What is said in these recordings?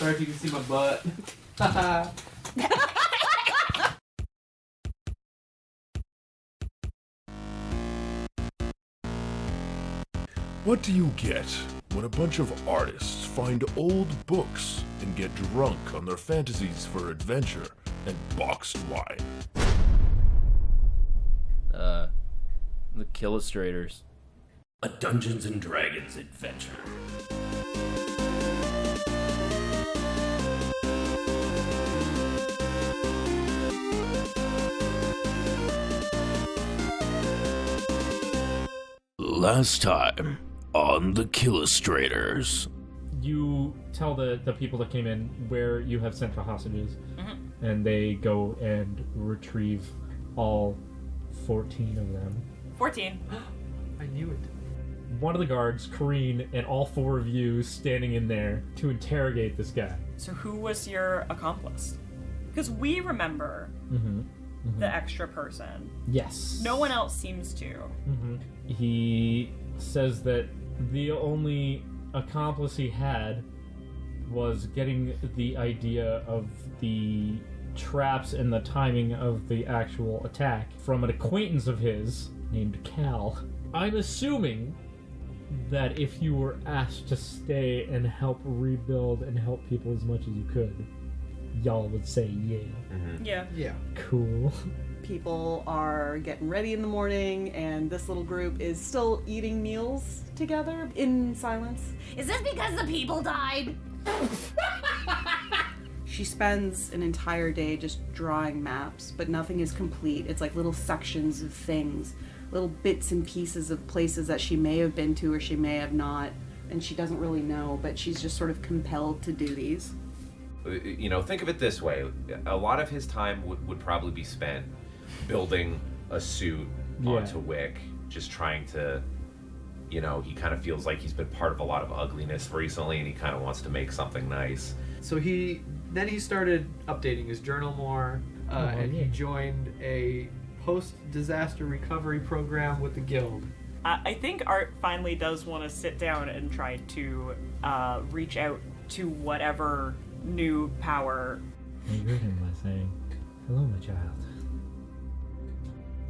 Sorry if you can see my butt. What do you get when a bunch of artists find old books and get drunk on their fantasies for adventure and boxed wine? The Killustrators. A Dungeons and Dragons adventure. Last time on the Killustrators. You tell the people that came in where you have sent the hostages, and they go and retrieve all 14 of them. 14. I knew it. One of the guards, Kareen, and all 4 of you standing in there to interrogate this guy. So who was your accomplice? Because we remember the extra person. Yes. No one else seems to. He says that the only accomplice he had was getting the idea of the traps and the timing of the actual attack from an acquaintance of his named Cal. I'm assuming that if you were asked to stay and help rebuild and help people as much as you could, y'all would say yeah. Yeah. Yeah. Cool. People are getting ready in the morning, and this little group is still eating meals together in silence. Is this because the people died? She spends an entire day just drawing maps, but nothing is complete. It's like little sections of things, little bits and pieces of places that she may have been to or she may have not, and she doesn't really know, but she's just sort of compelled to do these. You know, think of it this way. A lot of his time would probably be spent building a suit onto Wick, just trying to, you know, he kind of feels like he's been part of a lot of ugliness recently, and he kind of wants to make something nice. So he started updating his journal more, and he joined a post-disaster recovery program with the guild. I think Art finally does want to sit down and try to reach out to whatever new power. I greet him by saying, "Hello, my child.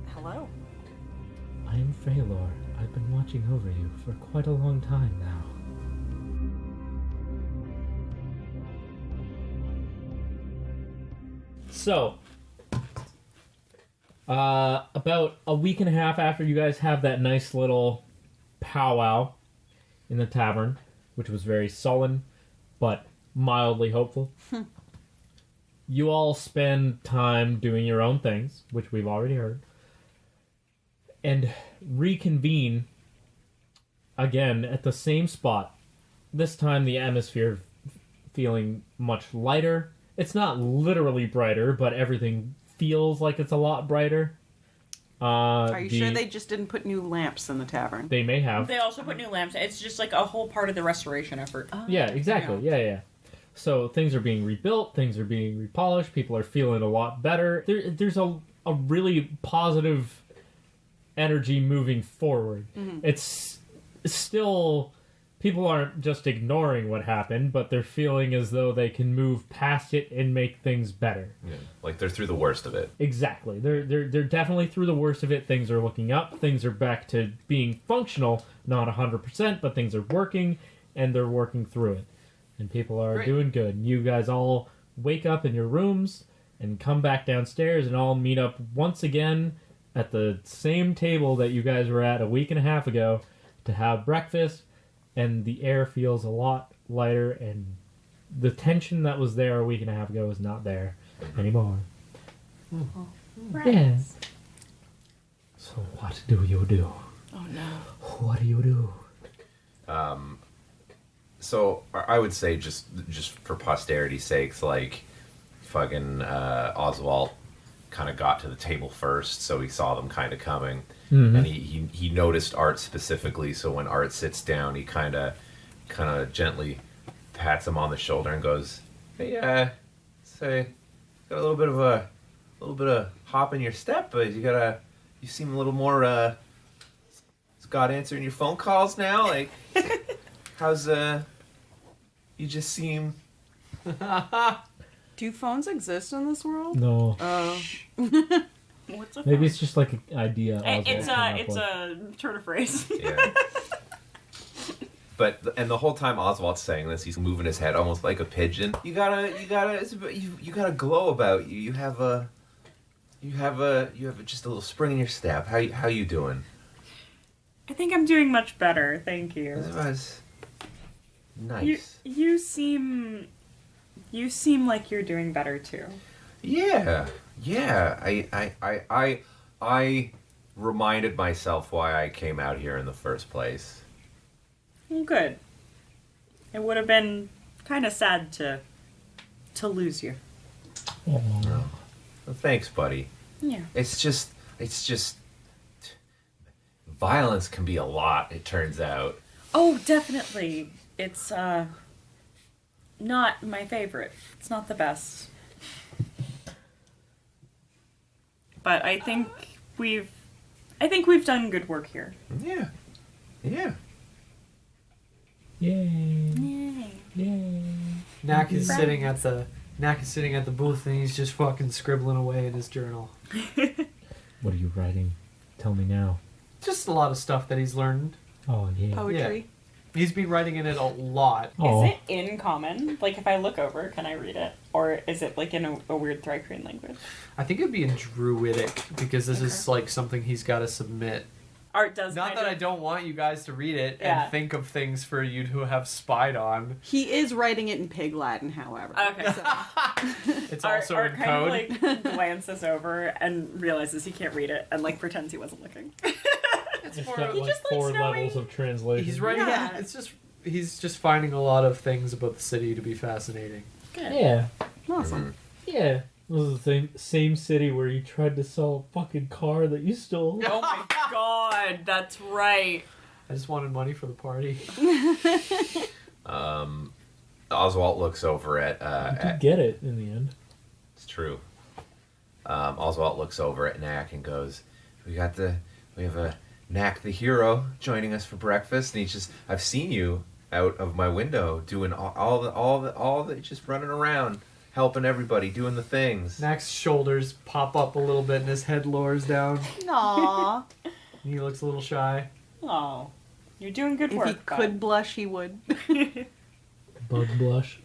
Hello. I am Phalor. I've been watching over you for quite a long time now." So, about a week and a half after you guys have that nice little powwow in the tavern, which was very sullen, but mildly hopeful, you all spend time doing your own things, which we've already heard, and reconvene again at the same spot. This time the atmosphere feeling much lighter. It's not literally brighter, but everything feels like it's a lot brighter. Are you sure they just didn't put new lamps in the tavern? They may have. They also put new lamps. It's just like a whole part of the restoration effort. Yeah, exactly. Yeah. So things are being rebuilt, things are being repolished, people are feeling a lot better. There's a really positive energy moving forward. It's still, people aren't just ignoring what happened, but they're feeling as though they can move past it and make things better. Yeah, like they're through the worst of it. Exactly. They're definitely through the worst of it. Things are looking up. Things are back to being functional, not 100%, but things are working, and they're working through it. And people are doing good. And you guys all wake up in your rooms and come back downstairs and all meet up once again at the same table that you guys were at a week and a half ago to have breakfast. And the air feels a lot lighter, and the tension that was there a week and a half ago is not there anymore. Right. Yeah. So what do you do? Oh no. What do you do? So I would say just for posterity's sakes, like fucking Oswalt kind of got to the table first, so he saw them kind of coming, and he noticed Art specifically. So when Art sits down, he kind of gently pats him on the shoulder and goes, "Hey, say, got a little bit of hop in your step, but you seem a little more is God answering your phone calls now, like." How's you just seem Do phones exist in this world? No. Oh. What's a Maybe it's just like an idea. Oswalt It's came up it's with. a turn of phrase. Yeah. But the whole time Oswalt's saying this, he's moving his head almost like a pigeon. You gotta glow about you. You have just a little spring in your step. How you doing? I think I'm doing much better, thank you. This was nice. You seem like you're doing better too. Yeah. I reminded myself why I came out here in the first place. Well, good. It would have been kind of sad to lose you. Aw. Well, thanks, buddy. Yeah. It's just violence can be a lot, it turns out. Oh, definitely. It's not my favorite. It's not the best. But I think we've done good work here. Yeah. Yay. Yay. Yay. Knack is sitting at the booth and he's just fucking scribbling away in his journal. What are you writing? Tell me now. Just a lot of stuff that he's learned. Oh, yeah. Poetry. He's been writing in it a lot. Oh. Is it in common? Like, if I look over, can I read it? Or is it, like, in a weird Thrycreen language? I think it'd be in Druidic because this is like something he's got to submit. Art does Not kind that of... I don't want you guys to read it Yeah. and think of things for you to have spied on. He is writing it in Pig Latin, however. Okay. So. It's also Art in kind code. of, like, glances over and realizes he can't read it and, like, pretends he wasn't looking. It's got He like just likes 4 knowing- levels of translation. He's writing. Yeah. It's just he's just finding a lot of things about the city to be fascinating. Good. Yeah. Awesome. Yeah. This was the same city where you tried to sell a fucking car that you stole. Oh my god, that's right. I just wanted money for the party. Oswalt looks over You at did get it in the end. it's true. Oswalt looks over at Knack and goes, we have a Knack the hero joining us for breakfast, and I've seen you out of my window doing all the just running around, helping everybody, doing the things. Knack's shoulders pop up a little bit and his head lowers down. Aww. He looks a little shy. Oh, you're doing good If work. he could blush, he would. Bug blush.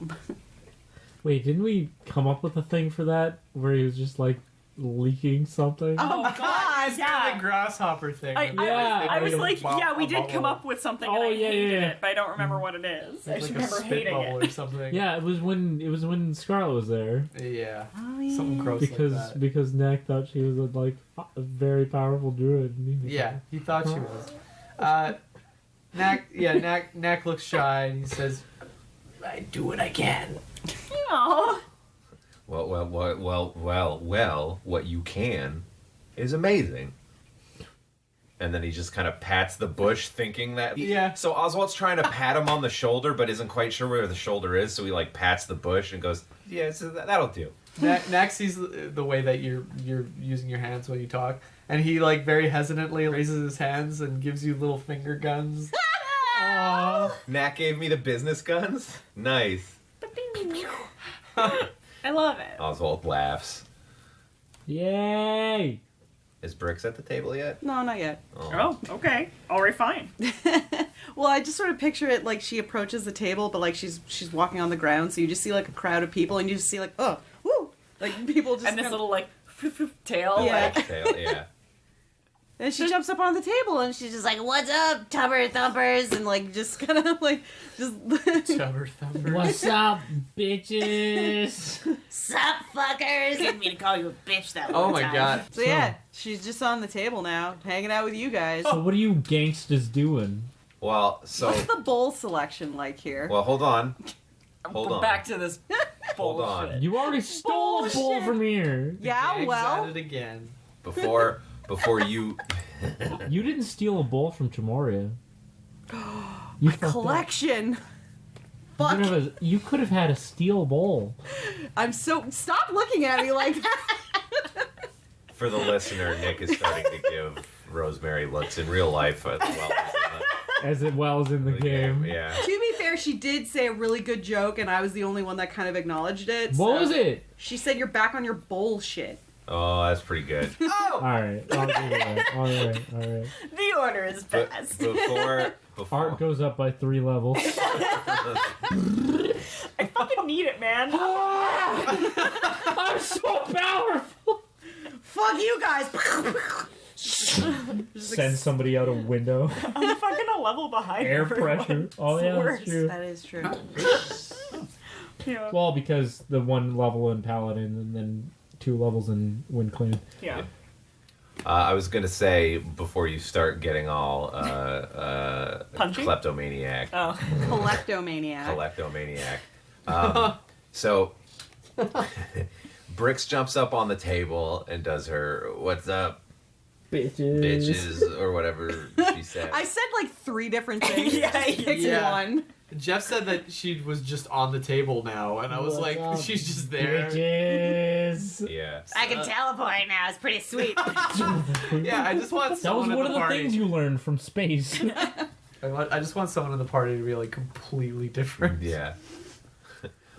Wait, didn't we come up with a thing for that where he was just like leaking something? Oh god, The yeah. grasshopper thing. I was like, Wow, yeah, we a did bubble. come up with something Oh, and I yeah, hated yeah. it, but I don't remember what it is. I It's just like a remember spit hating bubble it. or something. Yeah, it was when Scarlet was there Yeah. Oh, yeah. Something gross like that. because Knack thought she was a very powerful druid. And he was Yeah, he thought she was. Knack looks shy and he says, I do what I can. Aw. Well, what you can is amazing. And then he just kind of pats the bush, thinking that... Yeah. So Oswald's trying to pat him on the shoulder, but isn't quite sure where the shoulder is, so he, like, pats the bush and goes, yeah, so that'll do. Knack sees the way that you're using your hands when you talk, and he, like, very hesitantly raises his hands and gives you little finger guns. Aww. Knack gave me the business guns? Nice. I love it. Oswald laughs. Yay! Is Brix at the table yet? No, not yet. Oh, okay. Alright, fine. Well, I just sort of picture it like she approaches the table, but like she's walking on the ground, so you just see like a crowd of people, and you just see like, oh, woo, like people just. And this kinda- little, like, tail, Yeah. like... Yeah. And she jumps up on the table, and she's just like, "What's up, tubber thumpers?" And like just kind of like just. Chubber thumper. What's up, bitches? Sup, fuckers? Didn't mean to call you a bitch that Oh one my time. god. So yeah, she's just on the table now, hanging out with you guys. So what are you gangsters doing? Well, so... What's the bowl selection like here? Well, hold on. Hold on. Back to this Hold on. bullshit. You already stole a bowl from here. Yeah, Gag's well, at it again. Before you... You didn't steal a bowl from Timoria. You fucked up. collection. Fuck! You could have had a steel bowl. I'm so. Stop looking at me like that. For the listener, Nick is starting to give Rosemary looks in real life as well as in As well as in the the game. Yeah. To be fair, fair, she did say a really good joke, and I was the only one that kind of acknowledged it. What was it? She said, "You're back on your bullshit." Oh, that's pretty good. Oh! Alright, I'll do that. Alright. The order is But passed. before Art goes up by 3 levels. I fucking need it, man. I'm so powerful! Fuck you guys! Send somebody out a window. I'm fucking a level behind. Air everyone. pressure. Oh, It's yeah, the that's worst. true. That is true. Yeah. Well, because the 1 level in Paladin and then 2 levels in Wind Clan. Yeah. I was gonna say before you start getting all Punchy? kleptomaniac. Oh. Collectomaniac. So Brix jumps up on the table and does her "What's up, bitches?" or whatever she said. I said like 3 different things. Yeah, Just picked yeah. one. Jeph said that she was just on the table now, and I was What's like, up, she's just there. Bitches. Yeah. I can teleport now. It's pretty sweet. Yeah, I just want That was someone in one the of the party. things you learned from space. I just want someone in the party to be like completely different. Yeah.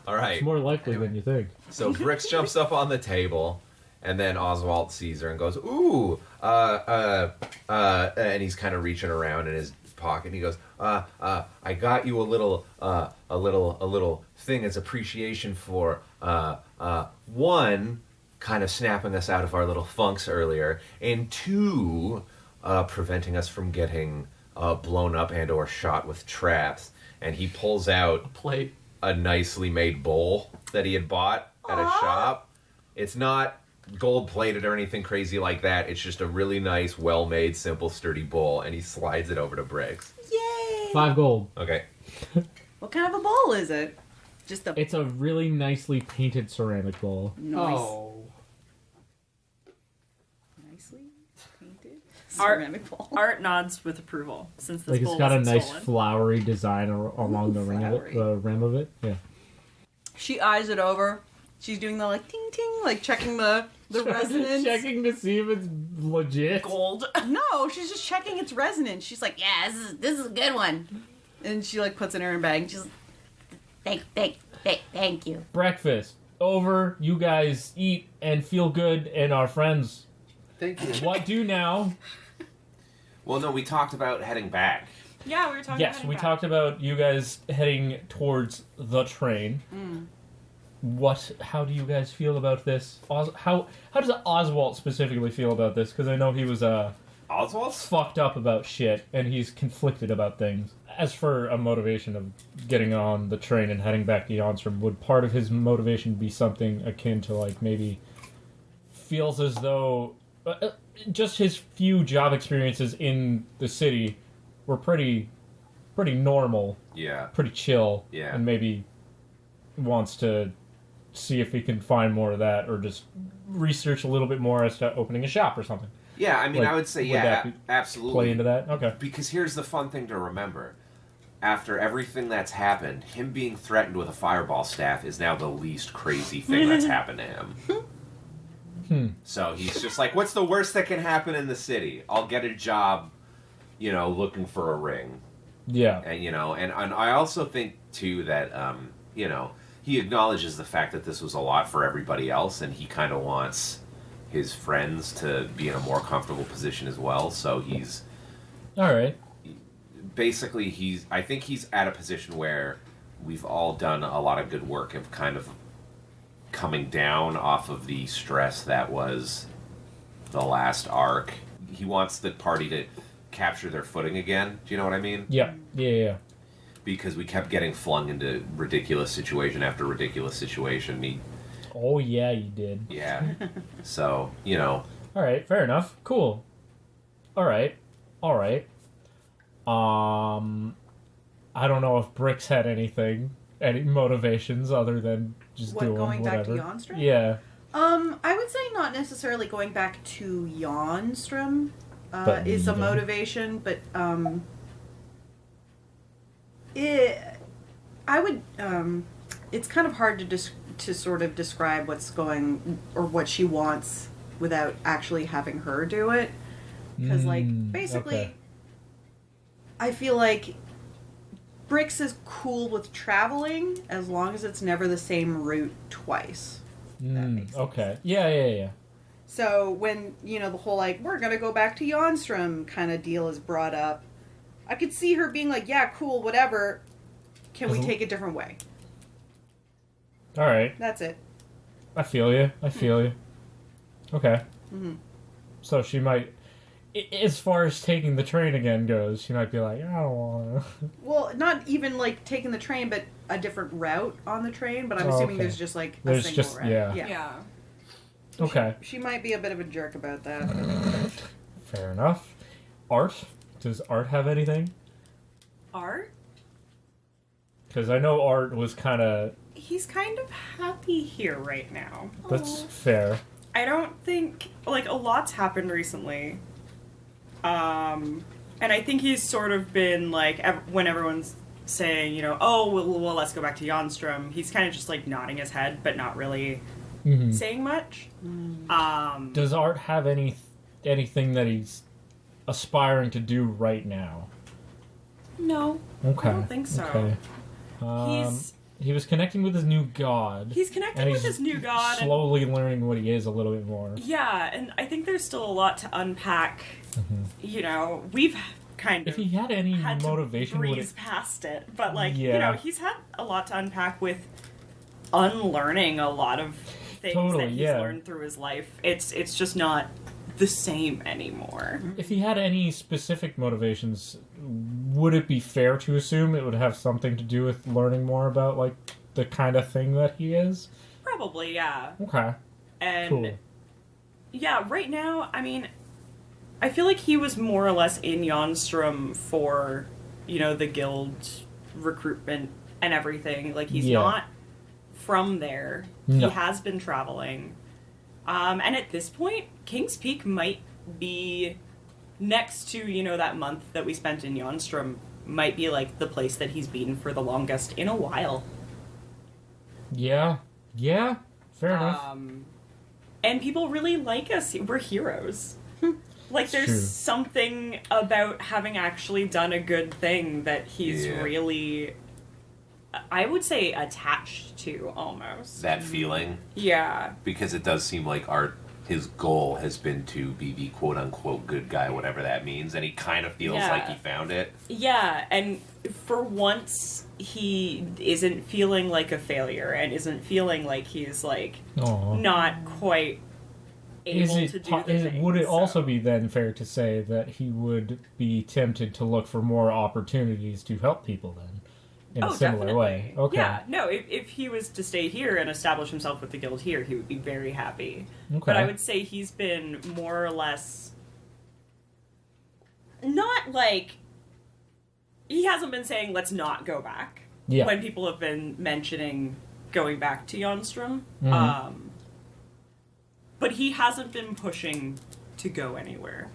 All right. It's more likely than you think. So Brix jumps up on the table, and then Oswalt sees her and goes, "Ooh, and he's kind of reaching around in his pocket. And he goes, I got you a little thing as appreciation for 1, kind of snapping us out of our little funks earlier, and 2, preventing us from getting blown up and or shot with traps." And he pulls out Plate. a nicely made bowl that he had bought at a shop. It's not gold plated or anything crazy like that. It's just a really nice, well made, simple, sturdy bowl, and he slides it over to Brix. Yay! 5 gold. Okay. What kind of a bowl is it? Just a It's a really nicely painted ceramic bowl. nice, Oh. nicely painted Art- ceramic bowl. Art nods with approval since this Like bowl it's got a wasn't nice stolen. flowery design along the rim of it. flowery. The rim of it. Yeah. She eyes it over. She's doing the like ting ting, like checking the resonance. Checking to see if it's legit. Gold. No, she's just checking its resonance. She's like, Yeah, this is a good one. and she like puts it in her bag. And she's like, Thank you. Breakfast over. You guys eat and feel good and are friends. Thank you. What do now? Well, no, we talked about heading back. Yeah, we were talking. Yes, about we it back. talked about you guys heading towards the train. How do you guys feel about this? How does Oswalt specifically feel about this? Because I know he was Oswald's? fucked up about shit, and he's conflicted about things. As for a motivation of getting on the train and heading back to Jonstrom, would part of his motivation be something akin to, like, maybe feels as though just his few job experiences in the city were pretty normal, Yeah. pretty chill, Yeah. and maybe wants to see if he can find more of that, or just research a little bit more as to opening a shop or something. Yeah, I mean, Like, I would say, would yeah, that be- absolutely. Play into that? Okay. Because here's the fun thing to remember. After everything that's happened, him being threatened with a fireball staff is now the least crazy thing that's happened to him. So he's just like, what's the worst that can happen in the city? I'll get a job, looking for a ring. Yeah. And, and I also think, too, that, he acknowledges the fact that this was a lot for everybody else, and he kind of wants his friends to be in a more comfortable position as well. So he's All right. basically, I think he's at a position where we've all done a lot of good work of kind of coming down off of the stress that was the last arc. He wants the party to capture their footing again. Do you know what I mean? Yeah. Yeah. Because we kept getting flung into ridiculous situation after ridiculous situation. Oh, yeah, you did. Yeah. So, All right, fair enough. Cool. All right. I don't know if Brix had any motivations other than just What, doing going back to whatever. Jonstrom? Yeah. I would say not necessarily going back to Jonstrom But is a leaving. motivation, but it's kind of hard to sort of describe what's going or what she wants without actually having her do it, because basically, okay. I feel like Brix is cool with traveling as long as it's never the same route twice. That makes sense. Okay. Yeah. So when, the whole, like, we're gonna go back to Jonstrom kind of deal is brought up, I could see her being like, yeah, cool, whatever. Can we take a different way? All right. That's it. I feel you. Okay. Mm-hmm. So she might, as far as taking the train again goes, she might be like, I don't want to. Well, not even, like, taking the train, but a different route on the train, but I'm assuming there's just, like, a single route. Yeah. Okay. She might be a bit of a jerk about that. Fair enough. Art? Does Art have anything? Art? Because I know Art was kind of... He's kind of happy here right now. That's fair. I don't think, like, a lot's happened recently. And I think he's sort of been, like, when everyone's saying, oh, well, let's go back to Jonstrom, he's kind of just, like, nodding his head, but not really saying much. Does Art have anything that he's aspiring to do right now? No. Okay. I don't think so. Okay. He was connecting with his new god. He's connecting with his new god. Slowly learning what he is a little bit more. Yeah, and I think there's still a lot to unpack. We've kind of... If he had any motivation... to breeze past it. But, like, he's had a lot to unpack with unlearning a lot of things that he's learned through his life. It's just not the same anymore. If he had any specific motivations, would it be fair to assume it would have something to do with learning more about, like, the kind of thing that he is? Probably, yeah. Okay. And cool. Yeah, right now, I mean, I feel like he was more or less in Jonstrom for, the guild recruitment and everything. Like, he's not from there. No. He has been traveling. And at this point, King's Peak might be next to, that month that we spent in Jonstrom, might be, like, the place that he's been for the longest in a while. Yeah. Fair enough. And people really like us. We're heroes. Like, there's true. something about having actually done a good thing that he's really, I would say, attached to, almost. That feeling. Yeah. Because it does seem like his goal has been to be the quote-unquote good guy, whatever that means, and he kind of feels like he found it. Yeah, and for once, he isn't feeling like a failure, and isn't feeling like he's, like, not quite able to do the thing. Would it also be then fair to say that he would be tempted to look for more opportunities to help people then? In a similar definitely. way. Okay. Yeah, no, if he was to stay here and establish himself with the guild here, he would be very happy. Okay. But I would say he's been more or less... Not like... He hasn't been saying, let's not go back. Yeah. When people have been mentioning going back to Jonstrom. But he hasn't been pushing to go anywhere.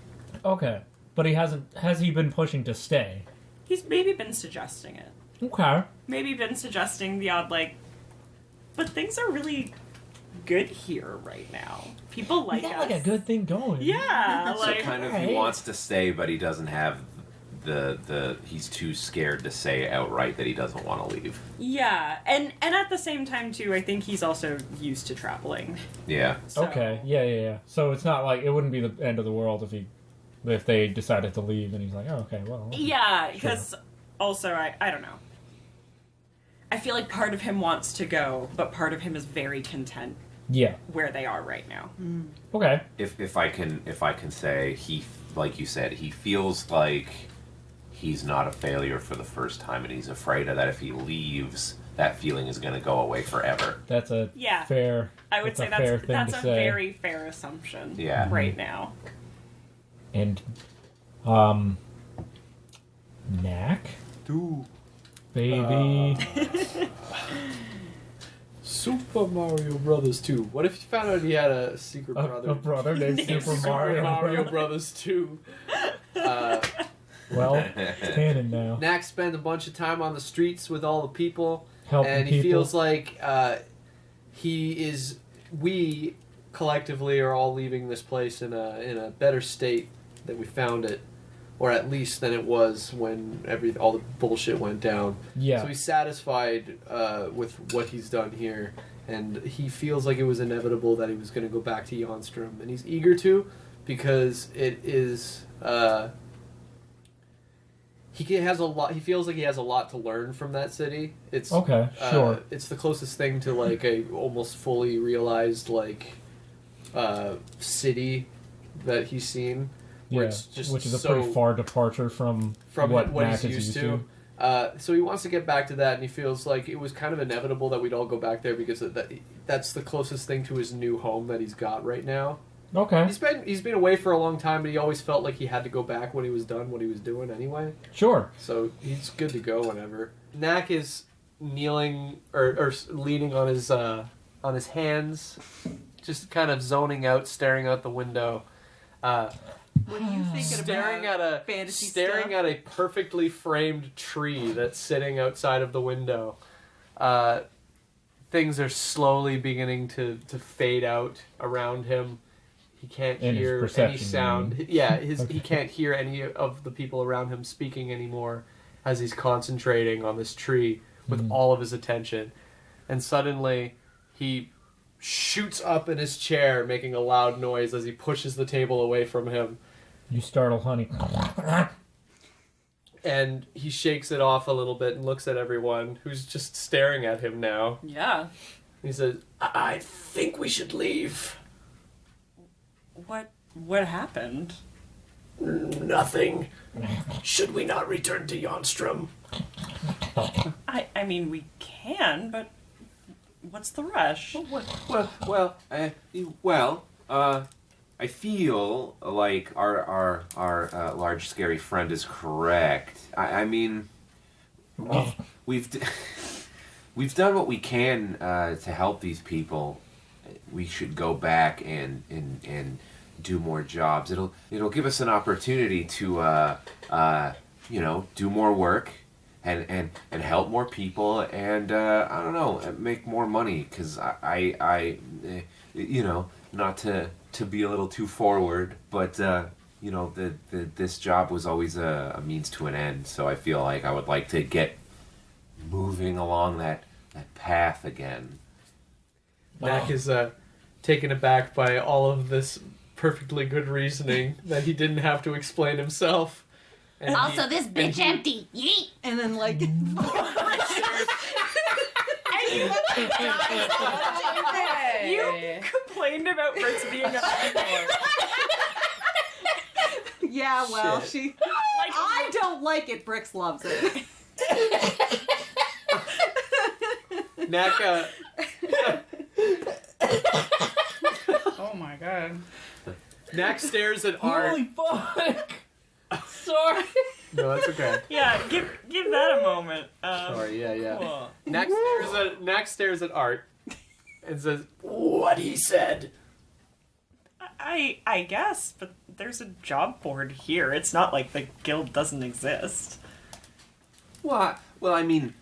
Okay. But has he been pushing to stay? He's maybe been suggesting it. Okay. Maybe been suggesting the odd, like, but things are really good here right now. People like us. Like a good thing going. Yeah, So kind of he wants to stay, but he doesn't have he's too scared to say outright that he doesn't want to leave. Yeah, and at the same time too, I think he's also used to traveling. Yeah. So. Okay. Yeah. So it's not like it wouldn't be the end of the world if they decided to leave and he's like, oh, okay, well. Yeah, because also I don't know. I feel like part of him wants to go, but part of him is very content. Yeah. Where they are right now. Okay. If I can say, he, like you said, he feels like he's not a failure for the first time, and he's afraid that if he leaves, that feeling is going to go away forever. That's a fair. I would say that's a very fair assumption. Yeah. Right now. And, Knack. Baby. Super Mario Brothers 2. What if you found out he had a secret brother? A brother named Super Mario Brothers 2. Well, it's canon now. Knack spends a bunch of time on the streets with all the people, helping and he people. feels like we collectively are all leaving this place in a better state than we found it. or at least than it was when all the bullshit went down. Yeah. So he's satisfied with what he's done here, and he feels like it was inevitable that he was going to go back to Jonstrom, and he's eager to, because it is. He feels like he has a lot to learn from that city. It's okay, sure. It's the closest thing to like a almost fully realized like city that he's seen. Yeah, which is a pretty far departure from what Knack he's used to. So he wants to get back to that, and he feels like it was kind of inevitable that we'd all go back there because that's the closest thing to his new home that he's got right now. Okay. He's been away for a long time, but he always felt like he had to go back when he was done what he was doing anyway. Sure. So he's good to go whenever. Knack is kneeling or leaning on his hands, just kind of zoning out, staring out the window. What are you thinking staring about? at Fantasy staring stuff? at a perfectly framed tree that's sitting outside of the window. Things are slowly beginning to fade out around him. He can't hear any sound. Yeah, he can't hear any of the people around him speaking anymore as he's concentrating on this tree with all of his attention. And suddenly, he shoots up in his chair, making a loud noise as he pushes the table away from him. You startle Honey. And he shakes it off a little bit and looks at everyone who's just staring at him now. Yeah. He says, I think we should leave. What happened? Nothing. Should we not return to Jonstrom? I mean, we can, but what's the rush? I feel like our large scary friend is correct. I mean, we've done what we can to help these people. We should go back and do more jobs. It'll give us an opportunity to do more work and help more people and I don't know, make more money, because I not to be a little too forward, but this job was always a means to an end, so I feel like I would like to get moving along that path again. Knack is taken aback by all of this perfectly good reasoning that he didn't have to explain himself. And also, this bitch empty. Yeet. And then like You complained about Brix being a landlord. yeah, well, Shit. I don't like it. Brix loves it. Knack, Oh my god. Knack stares at Art. Holy fuck! Sorry. No, that's okay. Yeah, give that a moment. Sorry, yeah. Cool. Knack stares at Art and says, "What he said." I guess, but there's a job board here. It's not like the guild doesn't exist. What? Well, I mean,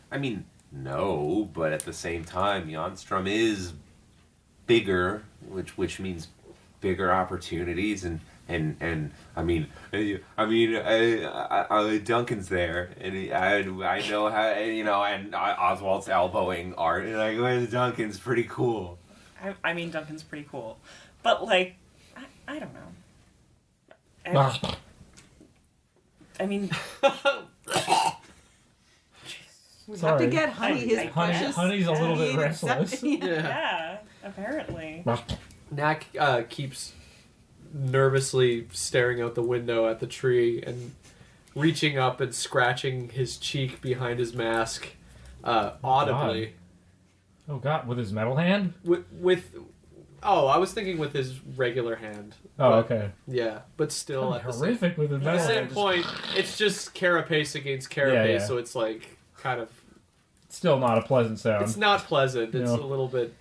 no, but at the same time, Jonstrom is bigger, which means bigger opportunities, and I mean, Duncan's there, and I know how, and Oswalt's elbowing Art, and I go, Duncan's pretty cool. I mean, Duncan's pretty cool, but like, I don't know. I mean, We have Sorry. to get Honey his precious. Honey's a little bit restless. yeah, apparently. Knack keeps nervously staring out the window at the tree and reaching up and scratching his cheek behind his mask, audibly. Oh god, with his metal hand? I was thinking with his regular hand. Oh, But, okay. Yeah, but still at the same, Horrific with his at metal the same hand. point, it's just carapace against carapace, Yeah. so it's like kind of... Still not a pleasant sound. It's not pleasant. It's No. a little bit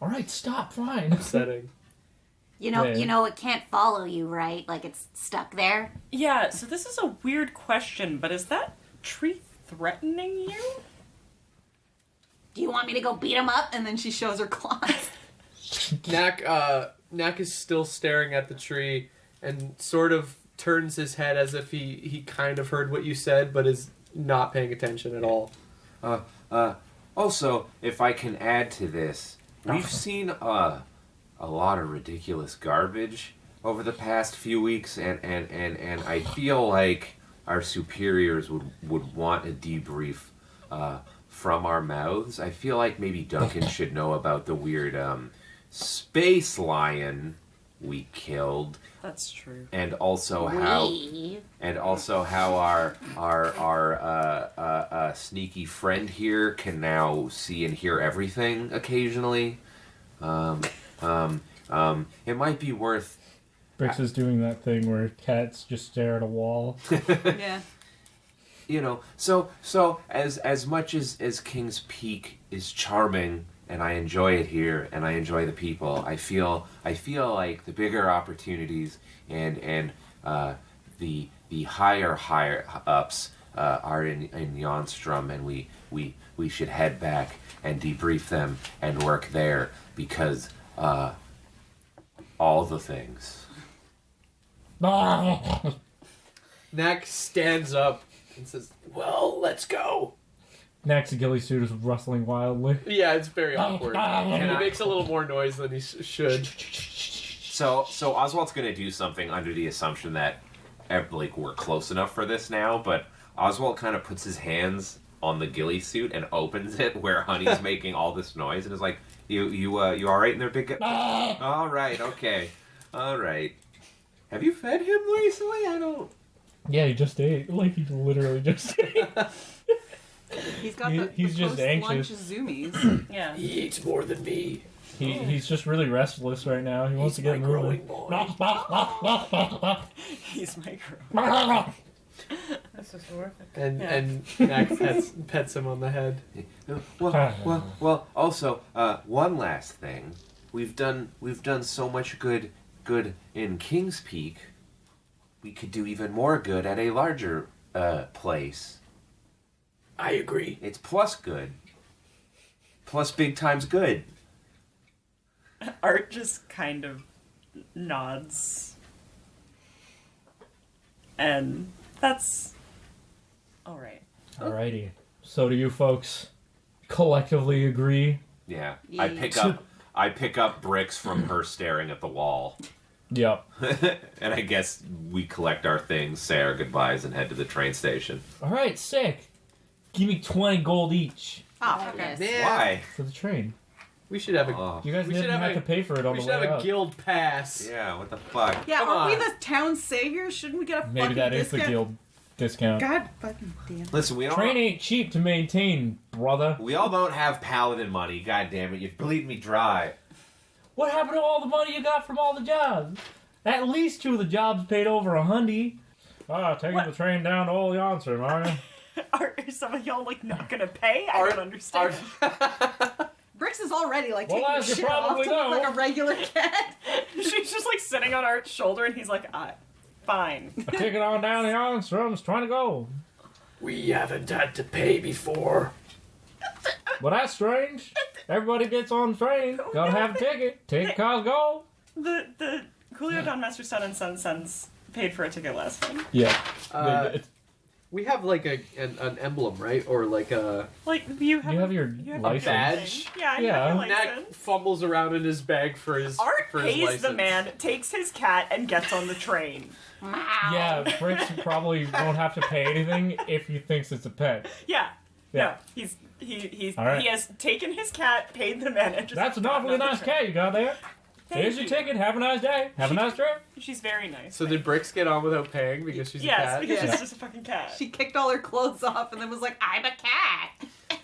All right, stop, fine. upsetting. You know, Yeah. it can't follow you, right? Like it's stuck there. Yeah, so this is a weird question, but is that tree threatening you? Do you want me to go beat him up? And then she shows her claws. Knack is still staring at the tree and sort of turns his head as if he kind of heard what you said, but is not paying attention at all. Also, if I can add to this, we've seen a lot of ridiculous garbage over the past few weeks, and I feel like our superiors would want a debrief from our mouths. I feel like maybe Duncan should know about the weird space lion we killed. That's true. And also how our sneaky friend here can now see and hear everything occasionally. It might be worth. Brix is doing that thing where cats just stare at a wall. Yeah. You know, so as much as King's Peak is charming, and I enjoy it here, and I enjoy the people, I feel like the bigger opportunities and the higher ups are in Jonstrom, and we should head back and debrief them and work there, because all the things. Knack stands up and says, "Well, let's go." Knack's ghillie suit is rustling wildly. Yeah, it's very awkward. And he makes a little more noise than he should. So Oswalt's gonna do something under the assumption that like we're close enough for this now, but Oswalt kind of puts his hands on the ghillie suit and opens it where Honey's making all this noise and is like, "You all right in there, big guy?" All right, okay, all right. Have you fed him recently? I don't. Yeah, he just ate. Like, he literally just ate. He's got he's just post-lunch anxious. zoomies. Yeah. He eats more than me. He's just really restless right now. He wants to get moving. He's my girl. That's just worth it. And Knack pets him on the head. Well. Also, one last thing. We've done so much good in King's Peak. We could do even more good at a larger place. I agree. It's plus good. Plus big times good. Art just kind of nods. And that's alright. Alrighty. So do you folks collectively agree? Yeah. I pick up Brix from her staring at the wall. Yep. And I guess we collect our things, say our goodbyes, and head to the train station. Alright, sick. Give me 20 gold each. Oh, okay. Man, Why? For the train. we should have a You guys We didn't should have to pay for it on we the should way have a up. guild pass. Yeah, what the fuck? Yeah, Come aren't we on. the town saviors? Shouldn't we get a Maybe fucking that is the discount? guild discount. God fucking damn it. Listen, we Train don't. ain't cheap to maintain, brother. We all don't have paladin money. God damn it, you bleed me dry. What happened to all the money you got from all the jobs? At least 2 of the jobs paid over $100. Taking the train down to Old Jonstrom, are you? Are some of y'all like not gonna pay? I don't understand. Brix is already like Well, taking as his you shit off probably to look know- like a regular cat. She's just like sitting on Art's shoulder and he's like, fine. A ticket on down to Jonstrom's 20 gold. We haven't had to pay before. Well, that's strange. Everybody gets on the train. Gotta have a ticket. Ticket costs gold. The Coolio Don Master Son and Sons paid for a ticket last time. Yeah. We have like an emblem, right? Or like a Like you have your a license. badge. Yeah, you Yeah. have your Knack license. fumbles around in his bag for his Art for his pays license. the man, takes his cat, and gets on the train. Yeah, Brix probably won't have to pay anything if he thinks it's a pet. Yeah. Yeah. No, he's All right. he has taken his cat, paid the man, and just That's an gotten awfully on the nice train. cat you got there. Here's your you. ticket. Have a nice day. Have a nice trip. She's very nice. So did Brix get on without paying because she's a yes, cat? because Yeah. she's just a fucking cat. She kicked all her clothes off and then was like, I'm a cat.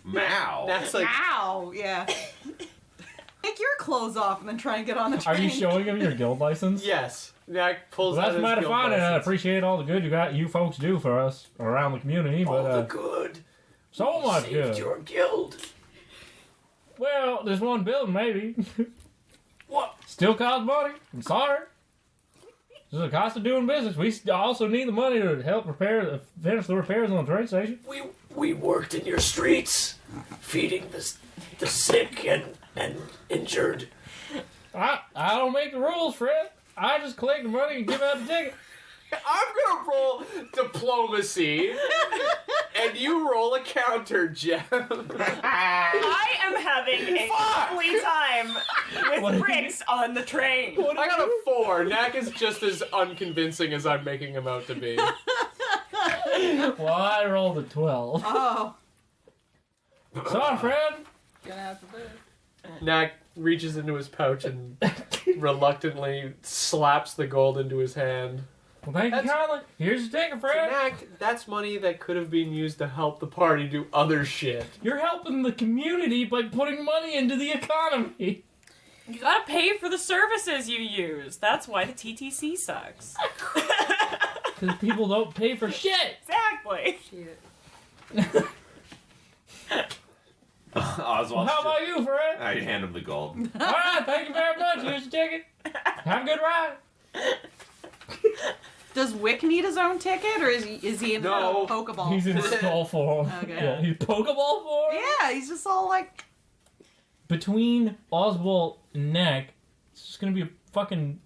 Meow. Knack's like, Ow. Yeah. Take your clothes off and then try and get on the Are train. you showing him your guild license? yes. Knack pulls Well, out that's his mighty guild fine, and I license. appreciate all the good you folks do for us around the community. All the But good. so much Saved good. your guild. Well, there's one building maybe. What? Still costs money. I'm sorry. This is the cost of doing business. We also need the money to help finish the repairs on the train station. We worked in your streets, feeding the sick and injured. I don't make the rules, Fred. I just collect the money and give out the ticket. I'm gonna roll diplomacy, and you roll a counter, Jeph. I am having a lovely time with Brix on the train. I got a 4. Knack is just as unconvincing as I'm making him out to be. Well, I rolled a 12. Oh. Sorry, friend. Gonna have to do it. Knack reaches into his pouch and reluctantly slaps the gold into his hand. Well, thank you kindly. Here's your ticket, So friend. Knack, that's money that could have been used to help the party do other shit. You're helping the community by putting money into the economy. You gotta pay for the services you use. That's why the TTC sucks. Because people don't pay for shit. Exactly. Shit. Oswald. Well, how about you, friend? I hand him the gold. All right, thank you very much. Here's your ticket. Have a good ride. Does Wick need his own ticket, or is he in No. the Pokeball? He's in skull form. Okay. Yeah, he's Pokeball form. Yeah, he's just all like... Between Oswalt and Knack, it's just gonna be a fucking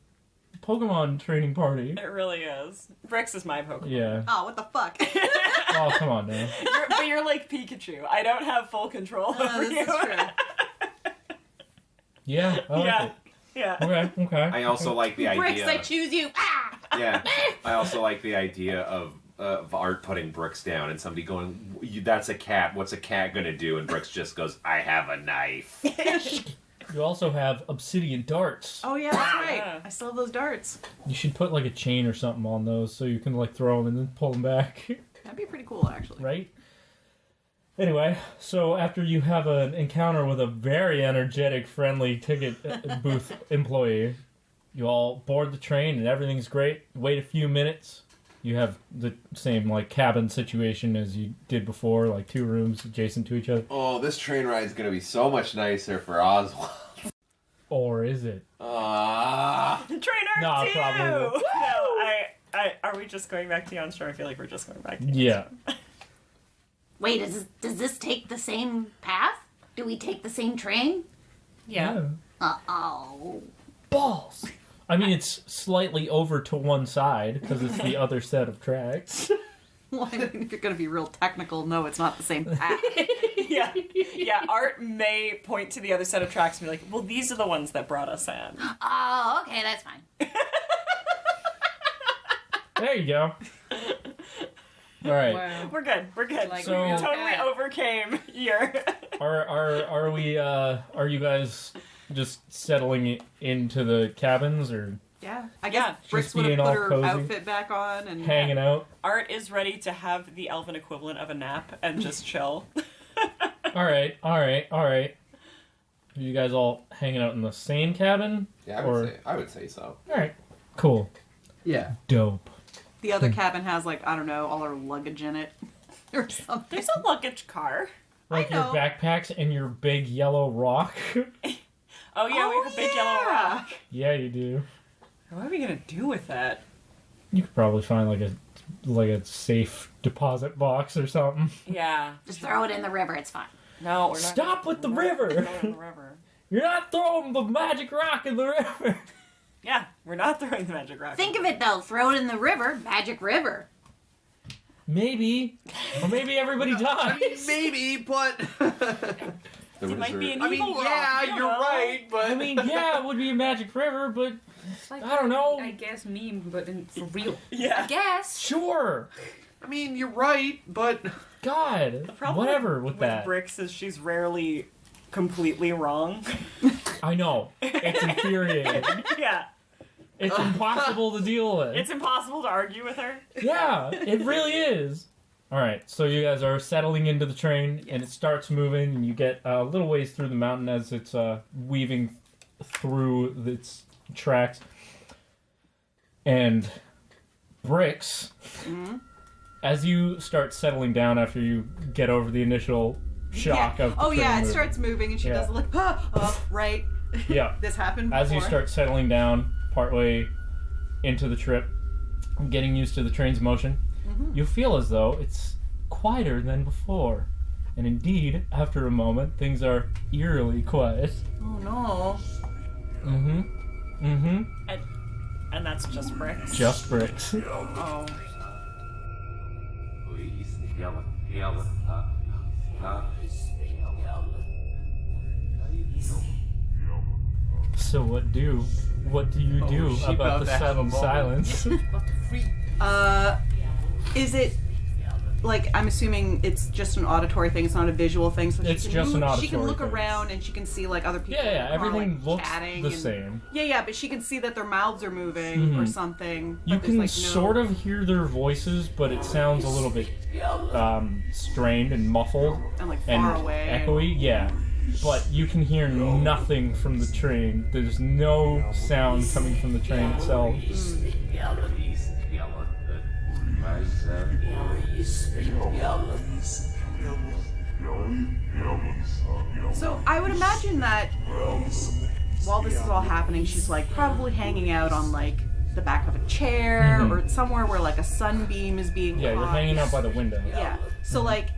Pokemon training party. It really is. Brix is my Pokemon. Yeah. Oh, what the fuck? Oh, come on, man. But you're like Pikachu. I don't have full control over This you. is true. Yeah. I like Yeah. it. Yeah. Okay. I also like the Brix, I idea. choose you. Ah! Yeah, I also like the idea of Art putting Brix down and somebody going, "That's a cat. What's a cat gonna do?" And Brix just goes, "I have a knife." You also have obsidian darts. Oh, yeah, that's right. Yeah. I still have those darts. You should put like a chain or something on those so you can like throw them and then pull them back. That'd be pretty cool, actually. Right? Anyway, so after you have an encounter with a very energetic, friendly ticket booth employee, you all board the train and everything's great. Wait a few minutes. You have the same like cabin situation as you did before, like 2 rooms adjacent to each other. Oh, this train ride's gonna be so much nicer for Oswald. Or is it? Trainer Nah, 2! probably No, are we just going back to Yonstrom? I feel like we're just going back to Yeah. Wait, does this take the same path? Do we take the same train? Yeah. Uh-oh. Balls! I mean, it's slightly over to one side because it's the other set of tracks. Well, I mean, if you're gonna be real technical, no, it's not the same path. Yeah. Art may point to the other set of tracks and be like, well, these are the ones that brought us in. Oh, okay, that's fine. There you go. All right. Wow. We're good. Like, So- we totally overcame your... Are we? Are you guys just settling into the cabins or Yeah. I guess Yeah. Brix Just would have being put all her cozy. outfit back on and... hanging out? Art is ready to have the elven equivalent of a nap and just chill. All right. Are you guys all hanging out in the same cabin? Yeah, Or- I would say so. All right. Cool. Yeah. Dope. The other cabin has, like, I don't know, all her luggage in it. Or something. There's a luggage car. Like I your know. backpacks and your big yellow rock. Oh yeah, we have a big yellow rock. Yeah, you do. What are we gonna do with that? You could probably find like a safe deposit box or something. Yeah. Just throw it in the river, it's fine. No, we're not. Stop with the river. Throw it in the river. You're not throwing the magic rock in the river. Yeah, we're not throwing the magic rock. Think of it though, throw it in the river, magic river. Maybe. Or maybe everybody dies. Maybe, but... It might be an I mean, evil rock. yeah, you don't you're know. right, but... I mean, yeah, it would be a magic river, but Like, I don't know. I guess meme, but for real. Yeah. Guess. Sure. I mean, you're right, but... God. The problem Whatever with that. Brix is she's rarely completely wrong. I know. It's infuriating. Yeah. It's impossible to deal with. It's impossible to argue with her. Yeah, it really is. Alright, so you guys are settling into the train, and it starts moving, and you get a little ways through the mountain as it's weaving through its tracks. And Brix, as you start settling down after you get over the initial shock Yeah. of the Oh, train yeah, it moving. starts moving and she Yeah. does like, right. Yeah. This happened before. As you start settling down partway into the trip, getting used to the train's motion, you feel as though it's quieter than before. And indeed, after a moment, things are eerily quiet. Oh, no. Mm-hmm. Mm-hmm. And that's just Brix? Just Brix. Oh. So what do you do about the sudden silence? Is it like, I'm assuming it's just an auditory thing, it's not a visual thing, so it's just an auditory she can look thing. around and she can see like other people everything like, looks chatting the and, same. but she can see that their mouths are moving or something. You can like, sort of hear their voices, but it sounds a little bit strained and muffled and like far away, echoey. But you can hear nothing from the train. There's no sound coming from the train itself. So I would imagine that while this is all happening, she's like probably hanging out on like the back of a chair or somewhere where like a sunbeam is being caught. You're hanging out by the window. Yeah. So like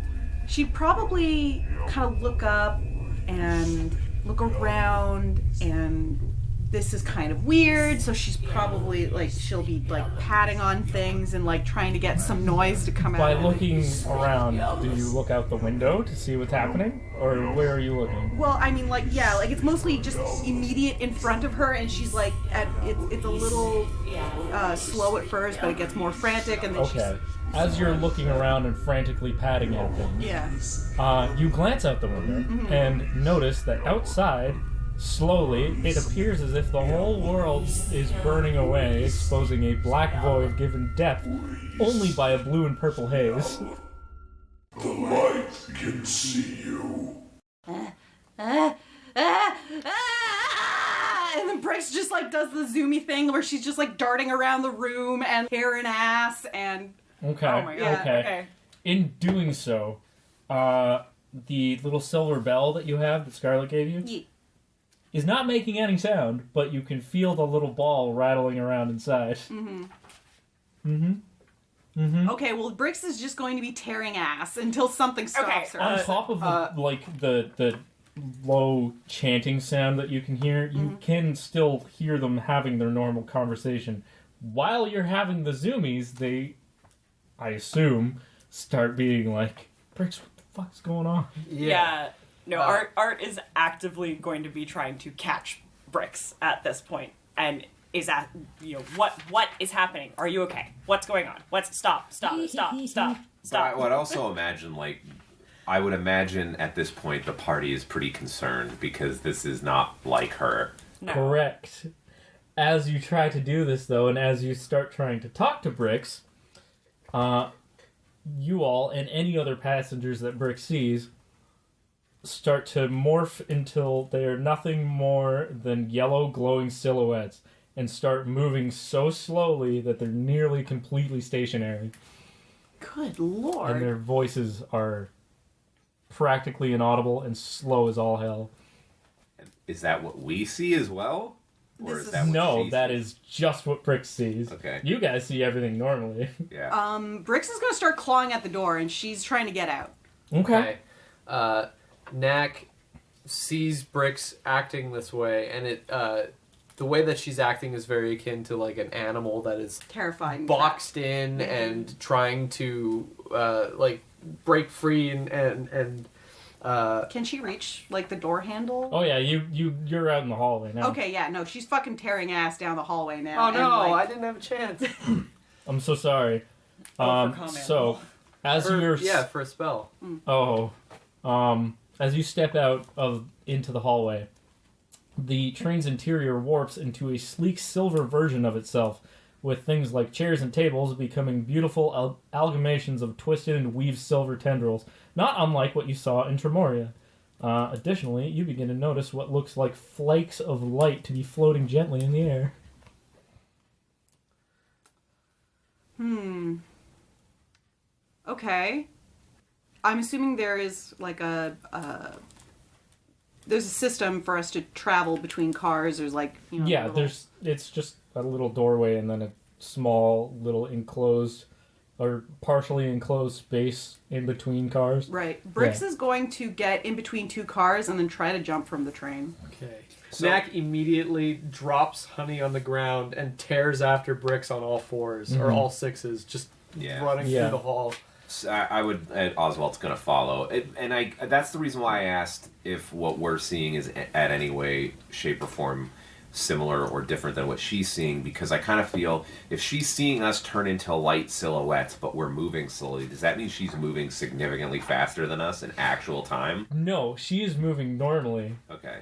she'd probably kind of look up and look around, and this is kind of weird, so she's probably like, she'll be like patting on things and like trying to get some noise to come out. By looking around, do you look out the window to see what's happening, or where are you looking? Well, I mean, like, like it's mostly just immediate in front of her, and she's like, it's a little slow at first, but it gets more frantic, and then As you're looking around and frantically patting at things, you glance out the window and notice that outside, slowly, it appears as if the whole world is burning away, exposing a black void given depth only by a blue and purple haze. The light can see you. And then Brix just like does the zoomy thing where she's just like darting around the room and hair and ass and... Okay, oh my God. Okay. In doing so, the little silver bell that you have that Scarlet gave you is not making any sound, but you can feel the little ball rattling around inside. Okay, well, Brix is just going to be tearing ass until something stops her. On top of the low chanting sound that you can hear, you can still hear them having their normal conversation. While you're having the zoomies, they, I assume, start being like, Brix, what the fuck's going on? Yeah. No, Art is actively going to be trying to catch Brix at this point, and is at, what is happening? Are you okay? What's going on? Stop. But I would also imagine, like, I would imagine at this point the party is pretty concerned because this is not like her. No. Correct. As you try to do this, though, and as you start trying to talk to Brix, you all and any other passengers that Brix sees start to morph until they are nothing more than yellow glowing silhouettes and start moving so slowly that they're nearly completely stationary. Good lord. And their voices are practically inaudible and slow as all hell. Is that what we see as well? Or is that what no, that is just what Brix sees. Okay. You guys see everything normally. Yeah. Brix is going to start clawing at the door, and she's trying to get out. Okay. Knack sees Brix acting this way, and the way that she's acting is very akin to like an animal that is terrifying, boxed in and trying to like break free and can she reach like the door handle? Oh yeah, you're out in the hallway now. Okay, yeah, no, she's fucking tearing ass down the hallway now. Oh no, I didn't have a chance. I'm so sorry. So as you're for a spell. As you step out into the hallway, the train's interior warps into a sleek silver version of itself, with things like chairs and tables becoming beautiful amalgamations of twisted and weaved silver tendrils, not unlike what you saw in Tremoria. Additionally, you begin to notice what looks like flakes of light to be floating gently in the air. Okay. I'm assuming there is like there's a system for us to travel between cars. There's like, it's just a little doorway and then a small little enclosed or partially enclosed space in between cars. Right. Brix is going to get in between two cars and then try to jump from the train. Okay. Knack immediately drops Honey on the ground and tears after Brix on all fours, or all sixes, just running through the hall. So I would. Oswalt's going to follow, and that's the reason why I asked if what we're seeing is at any way, shape, or form similar or different than what she's seeing, because I kind of feel if she's seeing us turn into light silhouettes, but we're moving slowly, does that mean she's moving significantly faster than us in actual time? No, she is moving normally. Okay.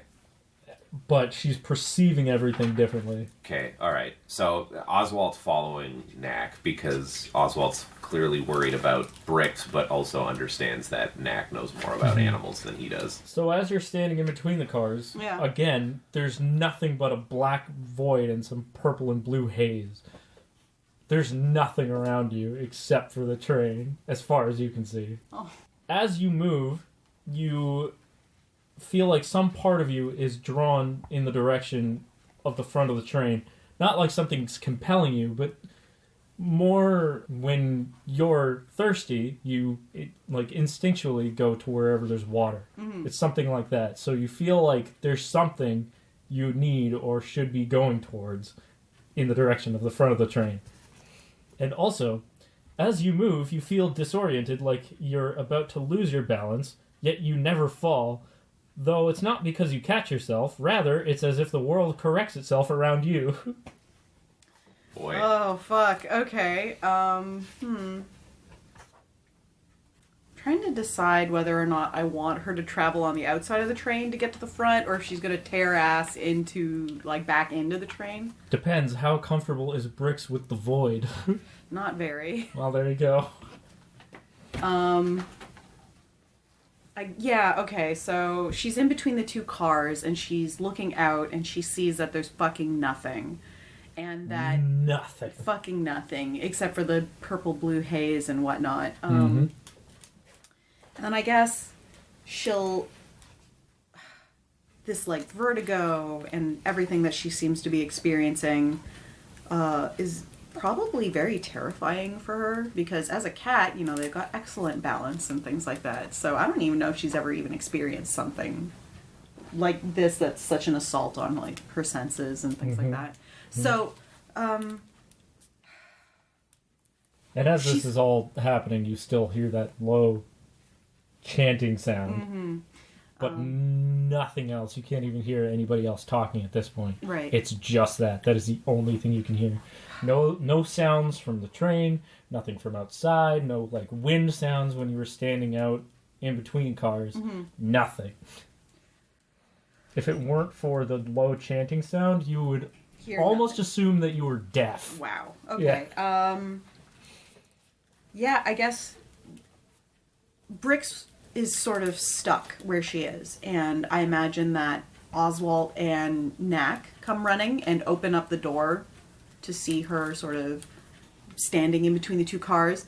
But she's perceiving everything differently. Okay, alright. So Oswald's following Knack because Oswald's clearly worried about Brix, but also understands that Knack knows more about animals than he does. So as you're standing in between the cars, again, there's nothing but a black void and some purple and blue haze. There's nothing around you except for the train, as far as you can see. Oh. As you move, you feel like some part of you is drawn in the direction of the front of the train. Not like something's compelling you, but more when you're thirsty, you instinctually go to wherever there's water. Mm-hmm. It's something like that. So you feel like there's something you need or should be going towards in the direction of the front of the train. And also, as you move, you feel disoriented, like you're about to lose your balance, yet you never fall. Though it's not because you catch yourself, rather, it's as if the world corrects itself around you. Boy. Oh, fuck. Okay. Trying to decide whether or not I want her to travel on the outside of the train to get to the front, or if she's going to tear ass into, back into the train. Depends. How comfortable is Brix with the void? Not very. Well, there you go. Okay, so she's in between the two cars, and she's looking out, and she sees that there's fucking nothing. And that... Nothing. Fucking nothing, except for the purple-blue haze and whatnot. Mm-hmm. And then I guess she'll... This, vertigo and everything that she seems to be experiencing is probably very terrifying for her, because as a cat, they've got excellent balance and things like that. So I don't even know if she's ever even experienced something like this that's such an assault on her senses and things like that. So and as this is all happening, you still hear that low chanting sound, but nothing else. You can't even hear anybody else talking at this point. Right. It's just that is the only thing you can hear. No sounds from the train, nothing from outside, no wind sounds when you were standing out in between cars. Nothing. If it weren't for the low chanting sound, you would almost assume that you were deaf. Wow. Okay. Yeah. I guess Brix is sort of stuck where she is, and I imagine that Oswalt and Knack come running and open up the door to see her sort of standing in between the two cars.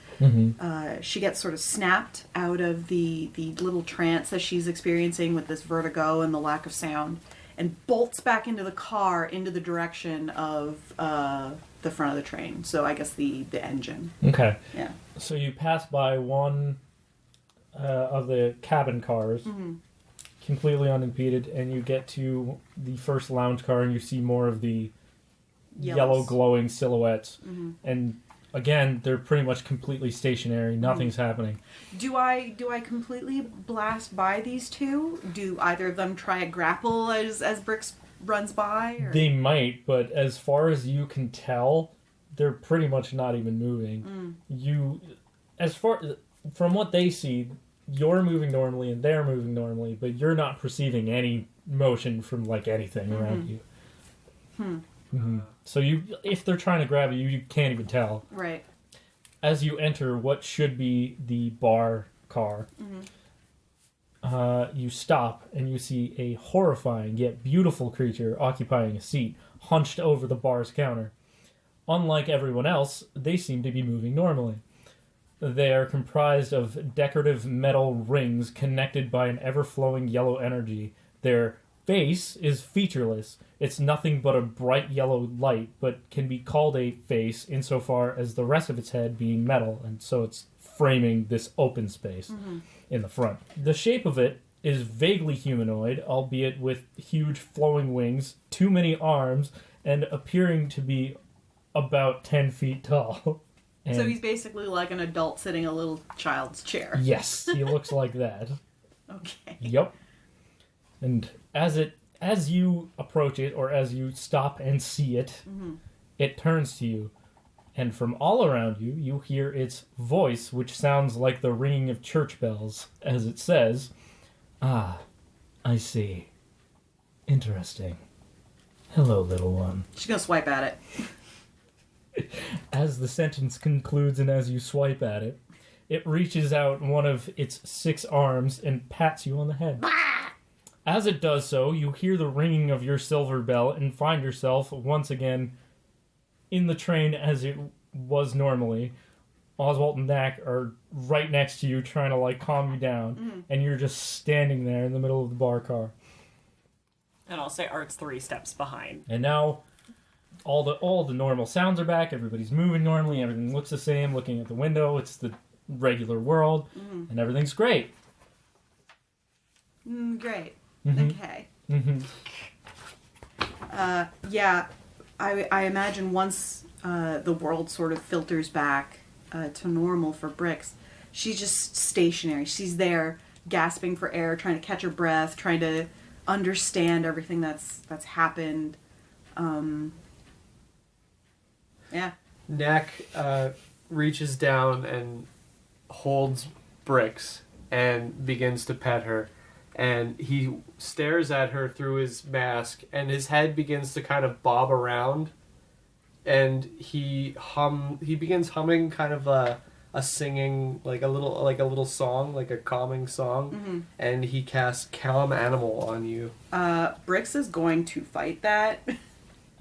She gets sort of snapped out of the little trance that she's experiencing with this vertigo and the lack of sound, and bolts back into the car into the direction of the front of the train. So I guess the engine. Okay. Yeah. So you pass by one of the cabin cars, completely unimpeded, and you get to the first lounge car, and you see more of the yellow glowing silhouettes. And again, they're pretty much completely stationary. Nothing's happening. Do I completely blast by these two? Do either of them try a grapple as Brix runs by? Or? They might, but as far as you can tell, they're pretty much not even moving. From what they see, you're moving normally and they're moving normally, but you're not perceiving any motion from anything around you. So if they're trying to grab you, you can't even tell. Right. As you enter what should be the bar car, you stop and you see a horrifying yet beautiful creature occupying a seat, hunched over the bar's counter. Unlike everyone else, they seem to be moving normally. They are comprised of decorative metal rings connected by an ever-flowing yellow energy. Their face is featureless. It's nothing but a bright yellow light, but can be called a face insofar as the rest of its head being metal, and so it's framing this open space in the front. The shape of it is vaguely humanoid, albeit with huge flowing wings, too many arms, and appearing to be about 10 feet tall. And so he's basically like an adult sitting in a little child's chair. yes, he looks like that. Okay. Yep. And as you approach it, or as you stop and see it, it turns to you. And from all around you, you hear its voice, which sounds like the ringing of church bells, as it says, "Ah, I see. Interesting. Hello, little one." She's gonna swipe at it. As the sentence concludes and as you swipe at it, it reaches out one of its 6 arms and pats you on the head. As it does so, you hear the ringing of your silver bell and find yourself once again in the train as it was normally. Oswalt and Knack are right next to you trying to like calm you down, and you're just standing there in the middle of the bar car. And I'll say Art's 3 steps behind. And now all the normal sounds are back, everybody's moving normally, everything looks the same, looking at the window, it's the regular world, and everything's great. Great. Okay. Yeah, I imagine once the world sort of filters back to normal for Brix, she's just stationary. She's there, gasping for air, trying to catch her breath, trying to understand everything that's happened. Yeah. Knack reaches down and holds Brix and begins to pet her. And he stares at her through his mask, and his head begins to kind of bob around. And he begins humming kind of a singing, like a little song, like a calming song. And he casts Calm Animal on you. Brix is going to fight that.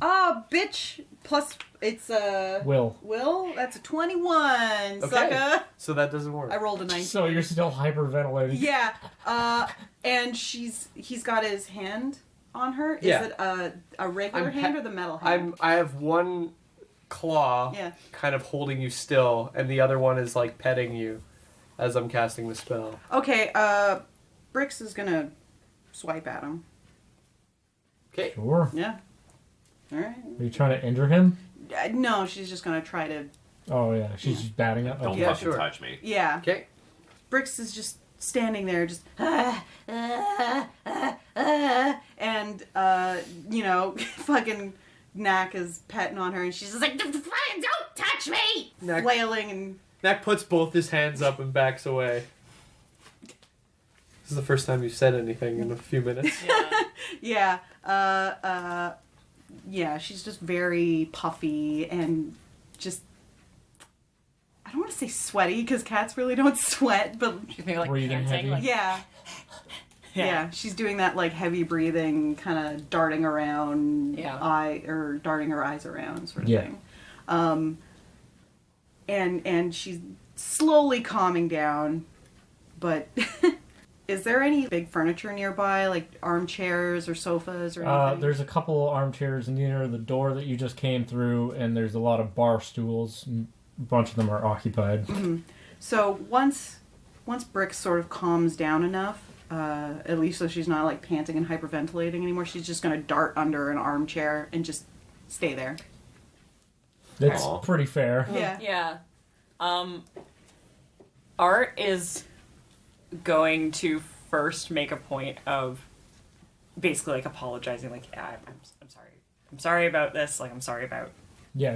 Bitch! Plus, it's Will. Will? That's a 21, sucker! So that doesn't work. I rolled a 19. So you're still hyperventilating. Yeah. And he's got his hand on her. Is it a regular hand or the metal hand? I have one claw kind of holding you still, and the other one is like petting you as I'm casting the spell. Okay, Brix is gonna swipe at him. Okay. Sure. Yeah. Alright. Are you trying to injure him? No, she's just gonna try to... Oh, yeah. She's just batting up. Don't fucking touch me. Yeah. Okay. Brix is just standing there, just... and, fucking Knack is petting on her, and she's just like, Don't touch me! flailing and... Knack puts both his hands up and backs away. This is the first time you've said anything in a few minutes. Yeah. Yeah, she's just very puffy and just... I don't want to say sweaty, because cats really don't sweat, but... She's maybe like breathing panting, heavy. like, Yeah, she's doing that like heavy breathing, kind of darting around, darting her eyes around, sort of thing. And she's slowly calming down, but is there any big furniture nearby, like armchairs or sofas or anything? There's a couple of armchairs near the door that you just came through, and there's a lot of bar stools. A bunch of them are occupied. So once Brix sort of calms down enough, at least so she's not like panting and hyperventilating anymore, she's just going to dart under an armchair and just stay there. That's pretty fair. Yeah. Art is going to first make a point of basically like apologizing, like, I'm sorry. I'm sorry about this. Like, I'm sorry about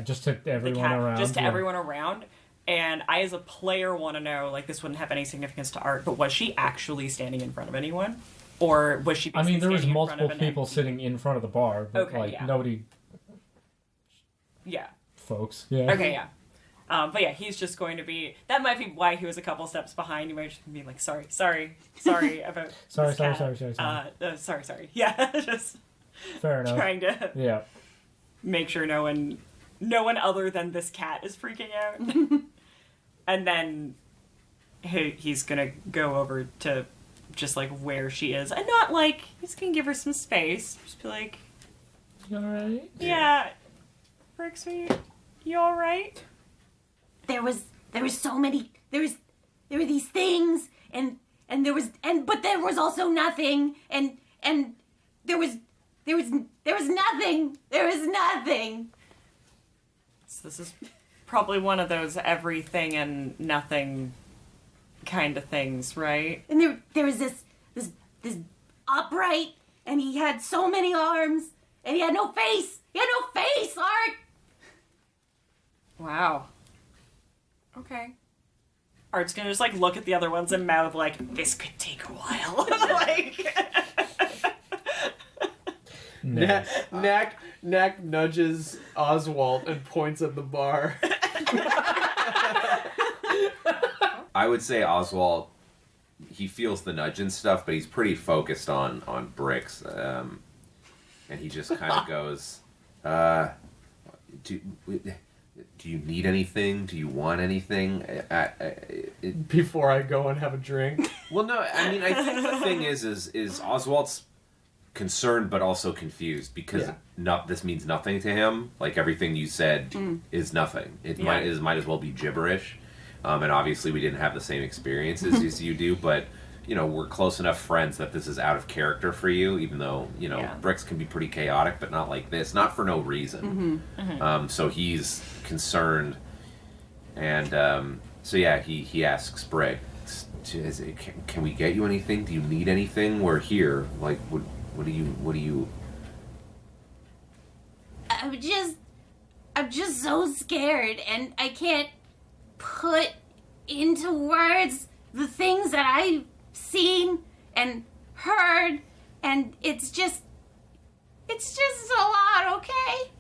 just to everyone around. Just to everyone around. And I, as a player, want to know, like, this wouldn't have any significance to Art, but was she actually standing in front of anyone? Or was she I mean, there was standing multiple in front of people sitting in front of the bar, but, nobody... Yeah. Folks, yeah. Okay, yeah. But yeah, he's just going to be... That might be why he was a couple steps behind. He might just be like, sorry about sorry. Sorry. Yeah, just... Fair enough. Trying to make sure no one other than this cat is freaking out. And then he's gonna go over to just like where she is, and not like he's gonna give her some space. Just be like, You alright? yeah, Brix, are you all right? There was so many. There were these things, but there was also nothing, and there was nothing. There was nothing. So this is probably one of those everything and nothing kind of things, right? And there was this upright, and he had so many arms, and he had no face. He had no face, Art. Wow. Okay. Art's gonna just like look at the other ones and mouth like, this could take a while. Like Knack nudges Oswalt and points at the bar. I would say Oswalt, he feels the nudge and stuff, but he's pretty focused on Brix. And he just kind of goes, do you need anything? Do you want anything? Before I go and have a drink. Well, no, I mean, I think the thing is Oswalt's concerned but also confused because this means nothing to him. Like everything you said is nothing. It might as well be gibberish. And obviously we didn't have the same experiences as you do, but you know, we're close enough friends that this is out of character for you, even though, you know, Brix can be pretty chaotic, but not like this, not for no reason. So he's concerned, and so yeah, he asks Brix, can we get you anything? Do you need anything? We're here. Like, what do you? I'm just so scared, and I can't put into words the things that I've seen and heard, and it's just a lot, okay?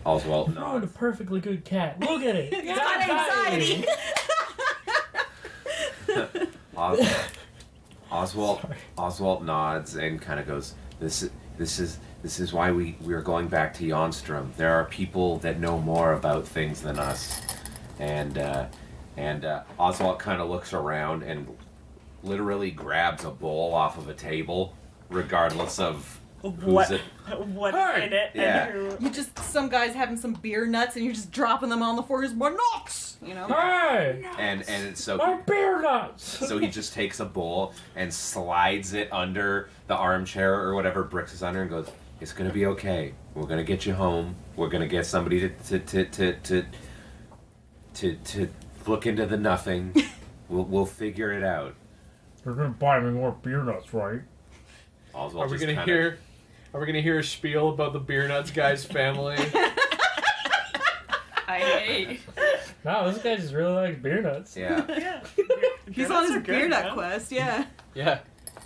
Oswalt Oh, a perfectly good cat. Look at it. It's got anxiety. Oswalt nods and kind of goes, This is why we're going back to Jonstrom. There are people that know more about things than us. And Oswalt kind of looks around and literally grabs a bowl off of a table, regardless of who's it. What's in it? Yeah. And who... You just, some guy's having some beer nuts and you're just dropping them on the floor. Just more nuts, you know? Hey! And so my beer nuts! So he just takes a bowl and slides it under the armchair or whatever Brix is under and goes, "It's gonna be okay. We're gonna get you home. We're gonna get somebody to look into the nothing. We'll figure it out." You're gonna buy me more beer nuts, right? Are we gonna hear a spiel about the Beer Nuts guy's family? I hate. No, this guy just really likes beer nuts. Yeah. He's on his beer nut quest, yeah. Yeah.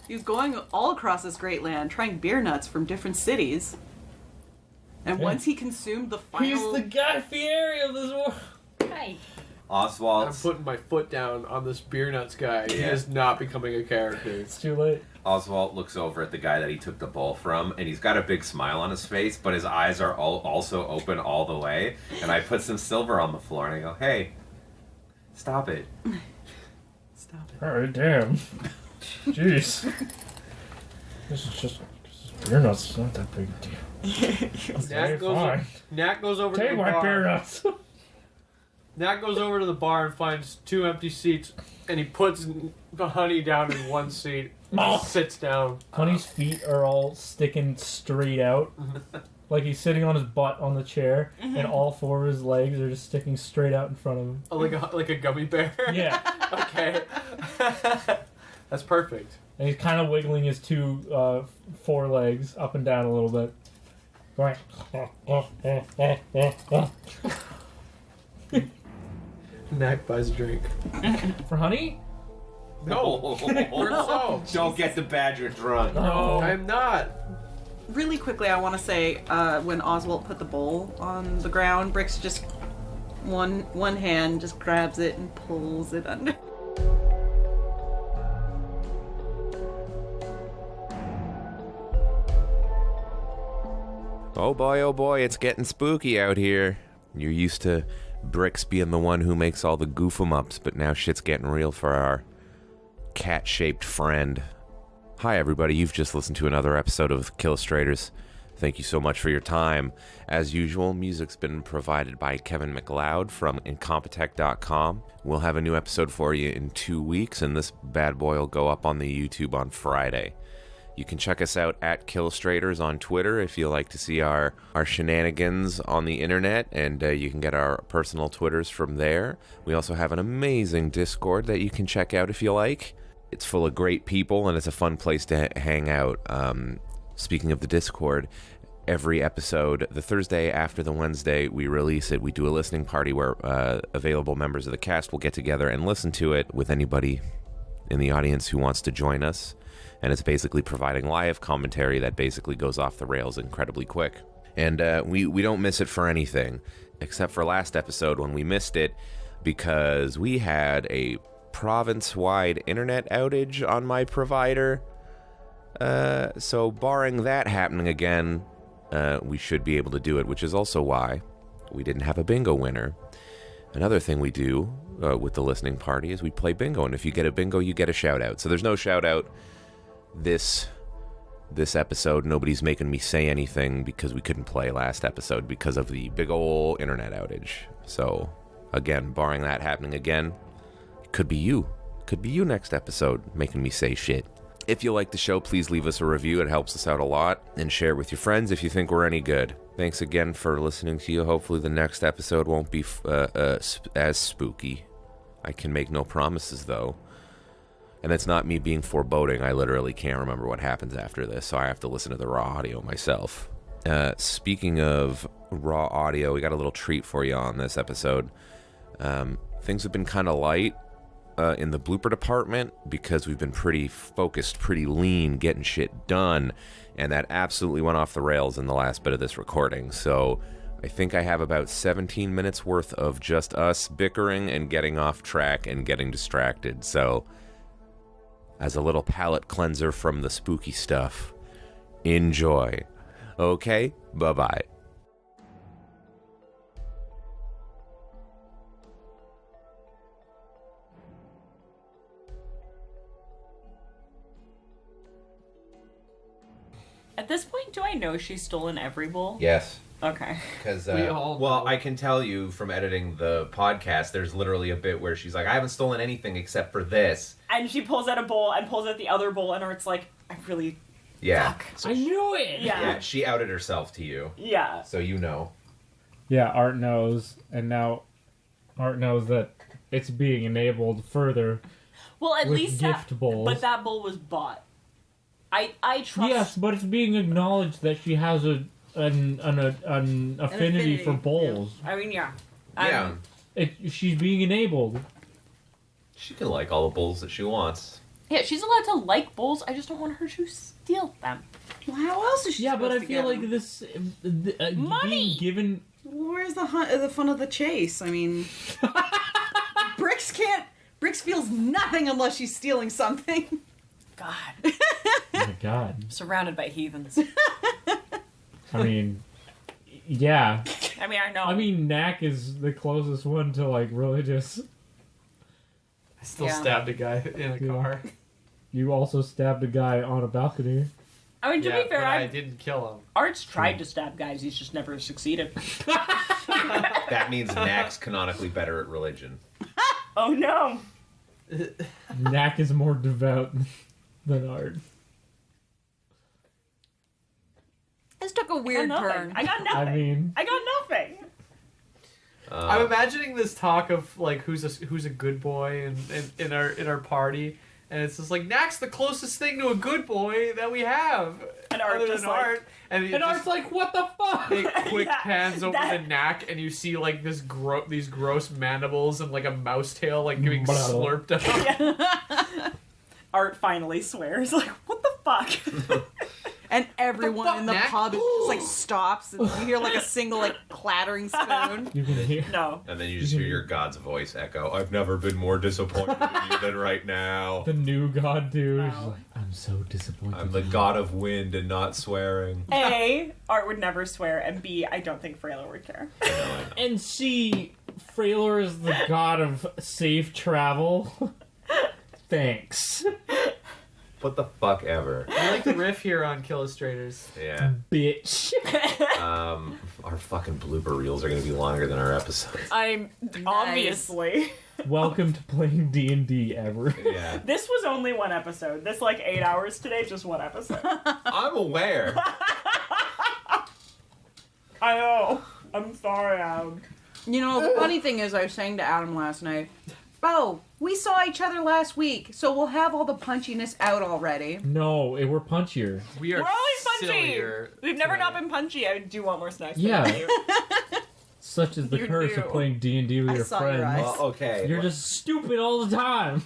He's going all across this great land, trying beer nuts from different cities. And once he consumed the final... He's the Guy Fieri of this world. Hey. Oswalt. I'm putting my foot down on this Beer Nuts guy. He is not becoming a character. It's too late. Oswalt looks over at the guy that he took the bowl from, and he's got a big smile on his face, but his eyes are also open all the way. And I put some silver on the floor, and I go, "Hey, stop it." Stop it. Alright, damn. Jeez. This is beer nuts. It's not that big a deal. Knack goes over to Take the my bar. beer nuts. Knack goes over to the bar and finds 2 empty seats, and he puts Honey down in one seat and just sits down. Honey's feet are all sticking straight out. Like he's sitting on his butt on the chair, and all 4 of his legs are just sticking straight out in front of him. Oh, like a gummy bear? Yeah. Okay. That's perfect. And he's kind of wiggling his 2 forelegs up and down a little bit. Going. Knack buys a drink. For Honey? No. So? Don't get the badger drunk. No. I'm not. Really quickly, I want to say, when Oswalt put the bowl on the ground, Brix just one hand just grabs it and pulls it under. Oh boy, it's getting spooky out here. You're used to Brix being the one who makes all the goof-em-ups, but now shit's getting real for our cat-shaped friend. Hi, everybody. You've just listened to another episode of Killustrators. Thank you so much for your time. As usual, music's been provided by Kevin MacLeod from Incompetech.com. We'll have a new episode for you in 2 weeks, and this bad boy will go up on the YouTube on Friday. You can check us out at Killustrators on Twitter if you like to see our shenanigans on the internet, and you can get our personal Twitters from there. We also have an amazing Discord that you can check out if you like. It's full of great people, and it's a fun place to hang out. Speaking of the Discord, every episode, the Thursday after the Wednesday, we release it. We do a listening party where available members of the cast will get together and listen to it with anybody in the audience who wants to join us. And it's basically providing live commentary that basically goes off the rails incredibly quick. And we don't miss it for anything, except for last episode when we missed it because we had a province-wide internet outage on my provider. So barring that happening again, we should be able to do it, which is also why we didn't have a bingo winner. Another thing we do with the listening party is we play bingo, and if you get a bingo, you get a shout-out. So there's no shout-out this episode. Nobody's making me say anything because we couldn't play last episode because of the big ol' internet outage. So, again, barring that happening again, it could be you. Could be you next episode making me say shit. If you like the show, please leave us a review. It helps us out a lot. And share it with your friends if you think we're any good. Thanks again for listening to you. Hopefully the next episode won't be as spooky. I can make no promises, though. And it's not me being foreboding. I literally can't remember what happens after this, so I have to listen to the raw audio myself. Speaking of raw audio, we got a little treat for you on this episode. Things have been kind of light in the blooper department because we've been pretty focused, pretty lean, getting shit done, and that absolutely went off the rails in the last bit of this recording. So I think I have about 17 minutes worth of just us bickering and getting off track and getting distracted. So as a little palate cleanser from the spooky stuff, enjoy. Okay, bye-bye. At this point, do I know she's stolen every bowl? Yes. Okay. Because, I can tell you from editing the podcast, there's literally a bit where she's like, I haven't stolen anything except for this. And she pulls out a bowl and pulls out the other bowl, and Art's like, I really... Yeah. Fuck. So I knew it! Yeah, she outed herself to you. Yeah. So you know. Yeah, Art knows, and now Art knows that it's being enabled further. Well, at with least gift bowls. But that bowl was bought. I trust... Yes, but it's being acknowledged that she has an affinity for bowls. Yeah. I mean, yeah. She's being enabled. She can like all the bowls that she wants. Yeah, she's allowed to like bowls. I just don't want her to steal them. Well, how else is she Yeah, but I supposed to feel get like them? this... Money! Being given... Where's the fun of the chase? I mean... Brix feels nothing unless she's stealing something. God. Oh my God. I'm surrounded by heathens. I mean... Yeah. I mean, I know. I mean, Knack is the closest one to, like, religious. I still stabbed a guy in a car. You also stabbed a guy on a balcony. I mean, to be fair, I didn't kill him. Art's tried to stab guys, he's just never succeeded. That means Knack's canonically better at religion. Oh no! Knack is more devout than Art. This took a weird turn. I got nothing. I got nothing. I'm imagining this talk of like who's a good boy in our party, and it's just like Knack's the closest thing to a good boy that we have, and Art just like, Art, and Art's like, what the fuck? It quick pans over to Knack, and you see like these gross mandibles and like a mouse tail like getting slurped up. Yeah. Art finally swears, like, what the fuck? And everyone in the pub just like stops, and you hear like a single like clattering spoon. You can hear. No. And then you just hear your god's voice echo. I've never been more disappointed in you than right now. The new god dude. No. Like, I'm so disappointed. I'm the god of wind and not swearing. A, Art would never swear, and B, I don't think Freyla would care. And C, Fralor is the god of safe travel. Thanks. What the fuck ever. I like the riff here on Killustrators. Yeah. Bitch. Our fucking blooper reels are going to be longer than our episodes. I'm obviously. Welcome to playing D&D ever. Yeah. This was only one episode. This 8 hours today is just one episode. I'm aware. I know. I'm sorry, Adam. You know, the funny thing is, I was saying to Adam last night, oh, we saw each other last week, so we'll have all the punchiness out already. No, we're punchier. We're always punchy. sillier We've never tonight. not been punchy. I do want more snacks. Yeah. Thank you. Such is the You curse do. of playing D&D with I your saw your friends. eyes. Well, okay. You're just stupid all the time.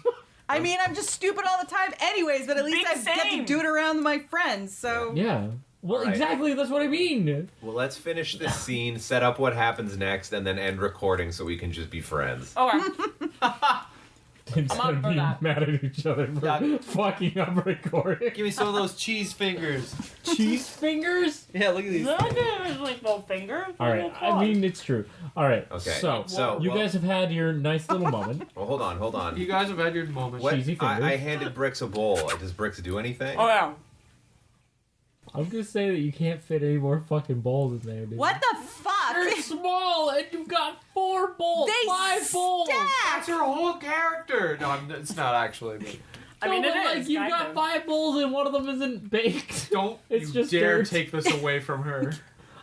I mean, I'm just stupid all the time anyways, but at least I get to Same. do it around my friends, so... Yeah. Well, All right. exactly, that's what I mean. Well, let's finish this scene, set up what happens next, and then end recording so we can just be friends. Okay. Instead on of for being that. mad at each other for fucking up recording. Give me some of those cheese fingers. Cheese fingers? Yeah, look at these. There's little finger. Alright, I mean, it's true. Alright, Okay, so you guys have had your nice little moment. Well, hold on. You guys have had your moment. What? Cheesy fingers. I handed Brix a bowl. Does Brix do anything? Oh, yeah. I'm gonna say that you can't fit any more fucking bowls in there, dude. What the fuck? They're small, and you've got 4 bowls, They 5 bowls. That's your whole character. No, it's not actually. But I mean, No, it but, is. like, you've kind got of. 5 bowls, and one of them isn't baked. don't It's you just dare dirt. take this away from her.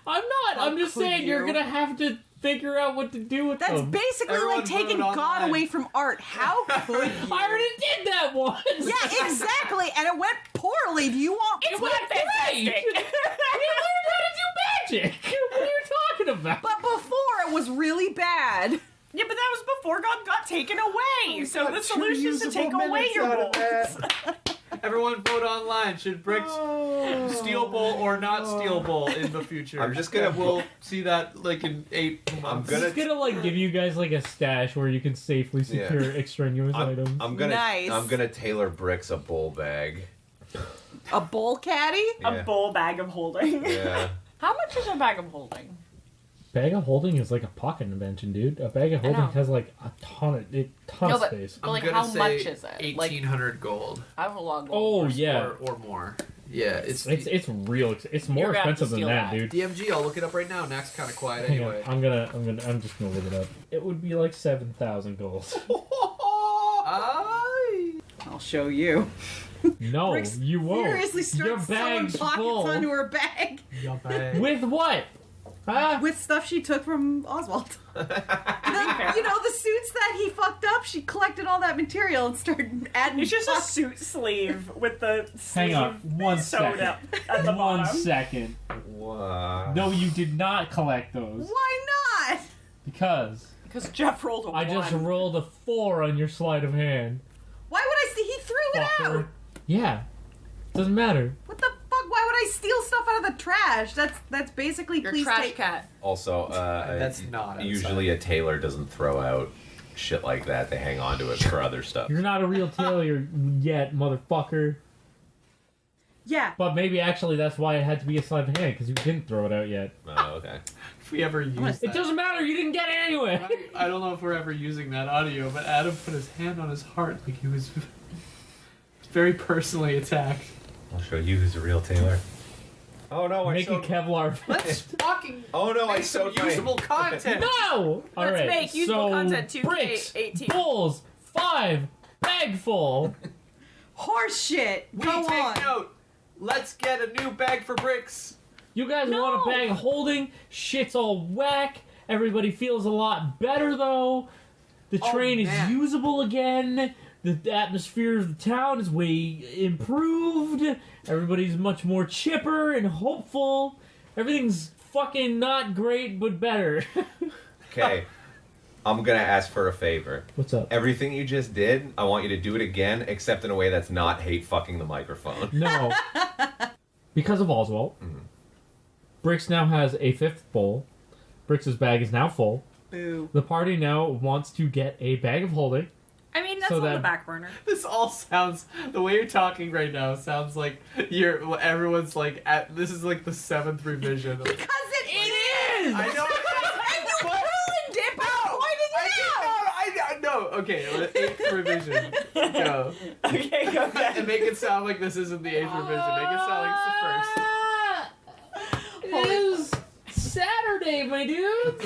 I'm not. I'm just could saying you're you? gonna have to figure out what to do with That's them. basically Everyone like taking vote God online. away from art. How could you? I already did that once. Yeah, exactly, and it went poorly. Do you want... It went great. We learned how to do magic. What are you talking about? But before, it was really bad. Yeah, but that was before God got taken away. So the solution is to take usable away minutes your out of bowls. that. Everyone vote online. Should Brix steal bowl or not steal bowl in the future? I'm just gonna- We'll see that like in 8 months. I'm I'm gonna. just gonna like give you guys like a stash where you can safely secure extraneous items. I'm gonna. Nice. I'm gonna tailor Brix a bowl bag. A bowl caddy? Yeah. A bowl bag of holding. Yeah. How much is a bag of holding? Bag of holding is like a pocket invention, dude. A bag of holding know. has like a ton of No, of but- space. But, like, I'm how gonna say much is it? Like, 1,800 gold. I have a lot of Oh gold. yeah, or more. Yeah, it's it's real. It's more You're gonna have expensive to than steal that, that. dude. DMG. I'll look it up right now. Knack's kind of quiet Hang on, anyway. I'm just gonna look it up. It would be like 7,000 gold. I'll show you. No, Brix you won't. Furiously Your starts sewing bag's pockets full. onto her bag Your bag. With what? Huh? with stuff she took from Oswalt. You know, the suits that he fucked up, she collected all that material and started adding... It's just a pockets. suit sleeve with the sleeve Hang on, one sewed second. up at the One bottom. second. Wow. No, you did not collect those Why not? because Because Jeph rolled a I just one. rolled a 4 on your sleight of hand. Why would I see? He threw it Fucker. out. Yeah, doesn't matter. What the fuck? Why would I steal stuff out of the trash? That's basically Your please trash take... cat. Also, That's not outside. usually a tailor doesn't throw out shit like that. They hang on to it for other stuff. You're not a real tailor yet, motherfucker. Yeah. But maybe actually that's why it had to be a sleight of hand because you didn't throw it out yet. Oh, okay. If we ever use It that. doesn't matter. You didn't get it anyway. I don't know if we're ever using that audio, but Adam put his hand on his heart like he was very personally attacked. I'll show you who's a real tailor. Oh no, I Make a sewed... Kevlar. Let's fucking Oh no, I make some sewed my... usable content. No! Let's Alright, make usable so content 2K Brix, 18. Bulls, 5, bag full. Horse shit. We Go take on. note. Let's get a new bag for Brix. You guys want a bag of holding? Shit's all whack. Everybody feels a lot better though. The train is man. usable again. The atmosphere of the town is way improved. Everybody's much more chipper and hopeful. Everything's fucking not great, but better. Okay. I'm gonna ask for a favor. What's up? Everything you just did, I want you to do it again, except in a way that's not hate fucking the microphone. No. Because of Oswalt, Brix now has a 5th bowl. Brix's bag is now full. Boo. The party now wants to get a bag of holding. I mean, that's So on that- the back burner. This all sounds, the way you're talking right now sounds like everyone's like this is like the 7th revision. Because it is! I know. And you ruined it by pointing Okay, 8th revision. Go. Okay, go ahead. And make it sound like this isn't the 8th revision. Make it sound like it's the first. It is Saturday, my dudes.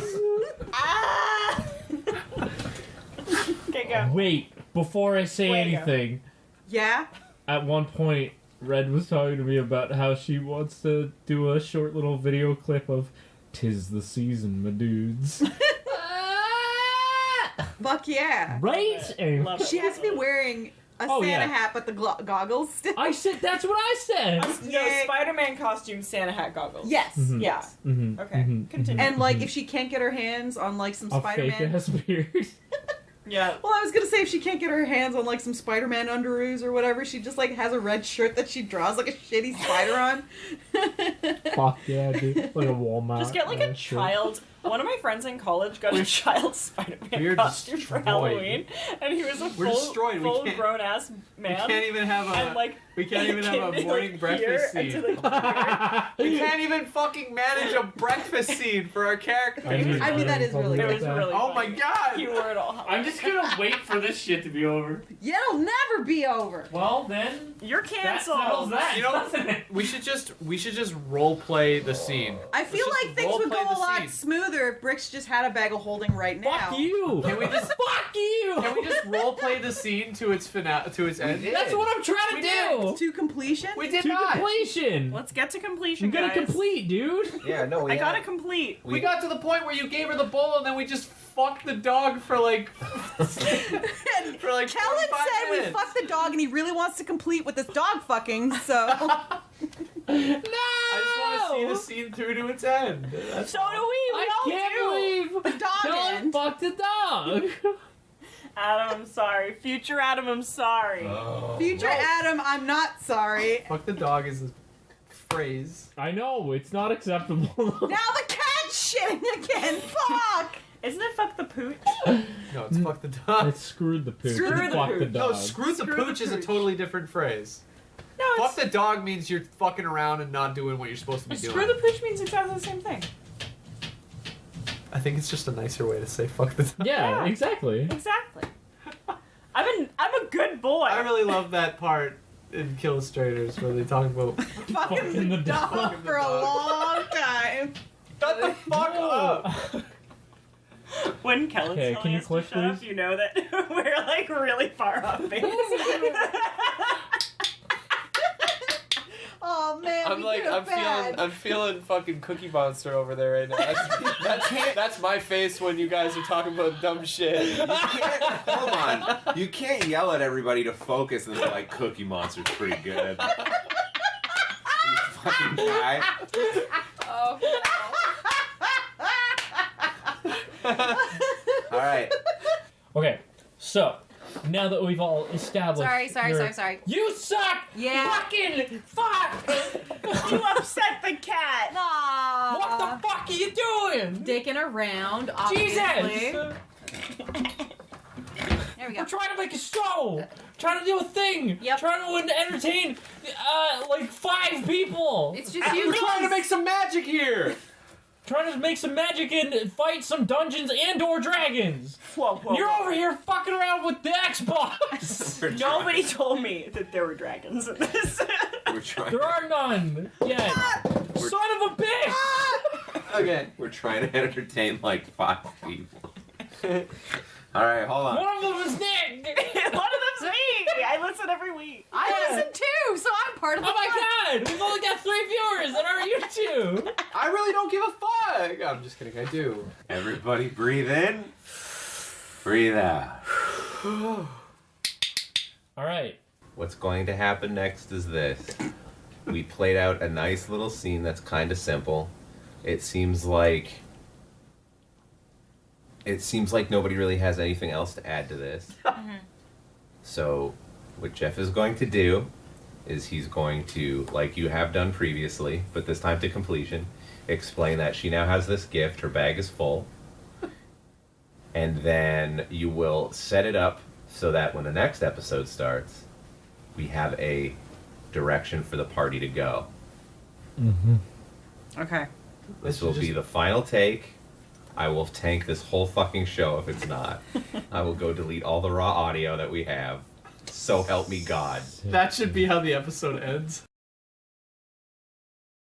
Okay, go. Wait, before I say anything. Yeah? At one point, Red was talking to me about how she wants to do a short little video clip of "'Tis the season, my dudes." Fuck yeah. Right? She has to be wearing a Santa hat, but the goggles still. I said, that's what I said. No, Spider-Man costume, Santa hat, goggles. Yes. Mm-hmm. Yeah. Mm-hmm. Okay, continue. And, like, if she can't get her hands on, like, some a Spider-Man... fake-ass beard. Yeah. Well, I was gonna say if she can't get her hands on like some Spider-Man underoos or whatever, she just like has a red shirt that she draws like a shitty spider on. Fuck yeah, dude! Like a Walmart. Just get like a child. One of my friends in college got a child Spider-Man costume for Halloween, and he was a full-grown ass man. We can't even have a morning breakfast scene. We can't even fucking manage a breakfast scene for our characters. I mean that is really good. It was really oh my god! He wore it all. I'm just gonna wait for this shit to be over. Yeah, it'll never be over. Well then, you're canceled. That you know, we should just role play the scene. I feel like things would go a lot smoother if Brix just had a bag of holding right now. Fuck you! Can we just fuck you? Can we just role play the scene to its end? That's what I'm trying to do. To completion. We did to not. completion. Let's get to completion. You gotta guys. complete, dude. Yeah, no, I gotta complete. We got to the point where you gave her the bowl and then we just fucked the dog for like Kellan minutes. said we fucked the dog and he really wants to complete with this dog fucking, so... No! I just want to see the scene through to its end. That's So do we. I can't believe the dog Kellan fucked the dog. Adam, I'm sorry. Future Adam, I'm sorry. Future Adam, I'm not sorry. Fuck the dog is a phrase. I know, it's not acceptable. Now the cat's shitting again. Fuck! Isn't it fuck the pooch? No, it's fuck the dog. It's screwed the pooch. Screw the Fuck the pooch. dog. No, screw the pooch is a totally different phrase. No, Fuck the dog means you're fucking around and not doing what you're supposed to be doing. Screw the pooch means exactly the same thing. I think it's just a nicer way to say fuck the dog. Yeah, exactly. Exactly. I'm a good boy. I really love that part in Killustrators where they talk about fucking the dog for a long time. Shut the fuck up! When Kellan's Okay, telling can you us click, to shut up, please? you know that we're like really far off base. Oh man, I'm feeling fucking Cookie Monster over there right now. That's my face when you guys are talking about dumb shit. Hold on. You can't yell at everybody to focus and be like, Cookie Monster's pretty good. You fucking guy. Oh, Alright. Okay, so now that we've all established. Sorry. You suck! Yeah. Fucking fuck! You upset the cat! Aww. What the fuck are you doing? Dicking around, obviously. Jesus! There we go. We're trying to make a show! Trying to do a thing! Yep. Trying to entertain, like 5 people! It's just We're trying to make some magic here! Trying to make some magic and fight some dungeons and/or dragons. Whoa. You're over here fucking around with the Xbox. Nobody told me that there were dragons in this. There are none yet. Son of a bitch! Okay. We're trying to entertain like 5 people. Alright, hold on. One of them is Nick. One of them's me. I listen every week. I listen too, so I'm part of the Oh my god! We've only got 3 viewers on our YouTube. I really don't give a fuck! I'm just kidding, I do. Everybody breathe in. Breathe out. Alright. What's going to happen next is this. We played out a nice little scene that's kind of simple. It seems like nobody really has anything else to add to this. So what Jeph is going to do is he's going to, like you have done previously, but this time to completion, explain that she now has this gift, her bag is full, and then you will set it up so that when the next episode starts, we have a direction for the party to go. Mm-hmm. Okay. This will be the final take. I will tank this whole fucking show if it's not. I will go delete all the raw audio that we have. So help me God. That should be how the episode ends.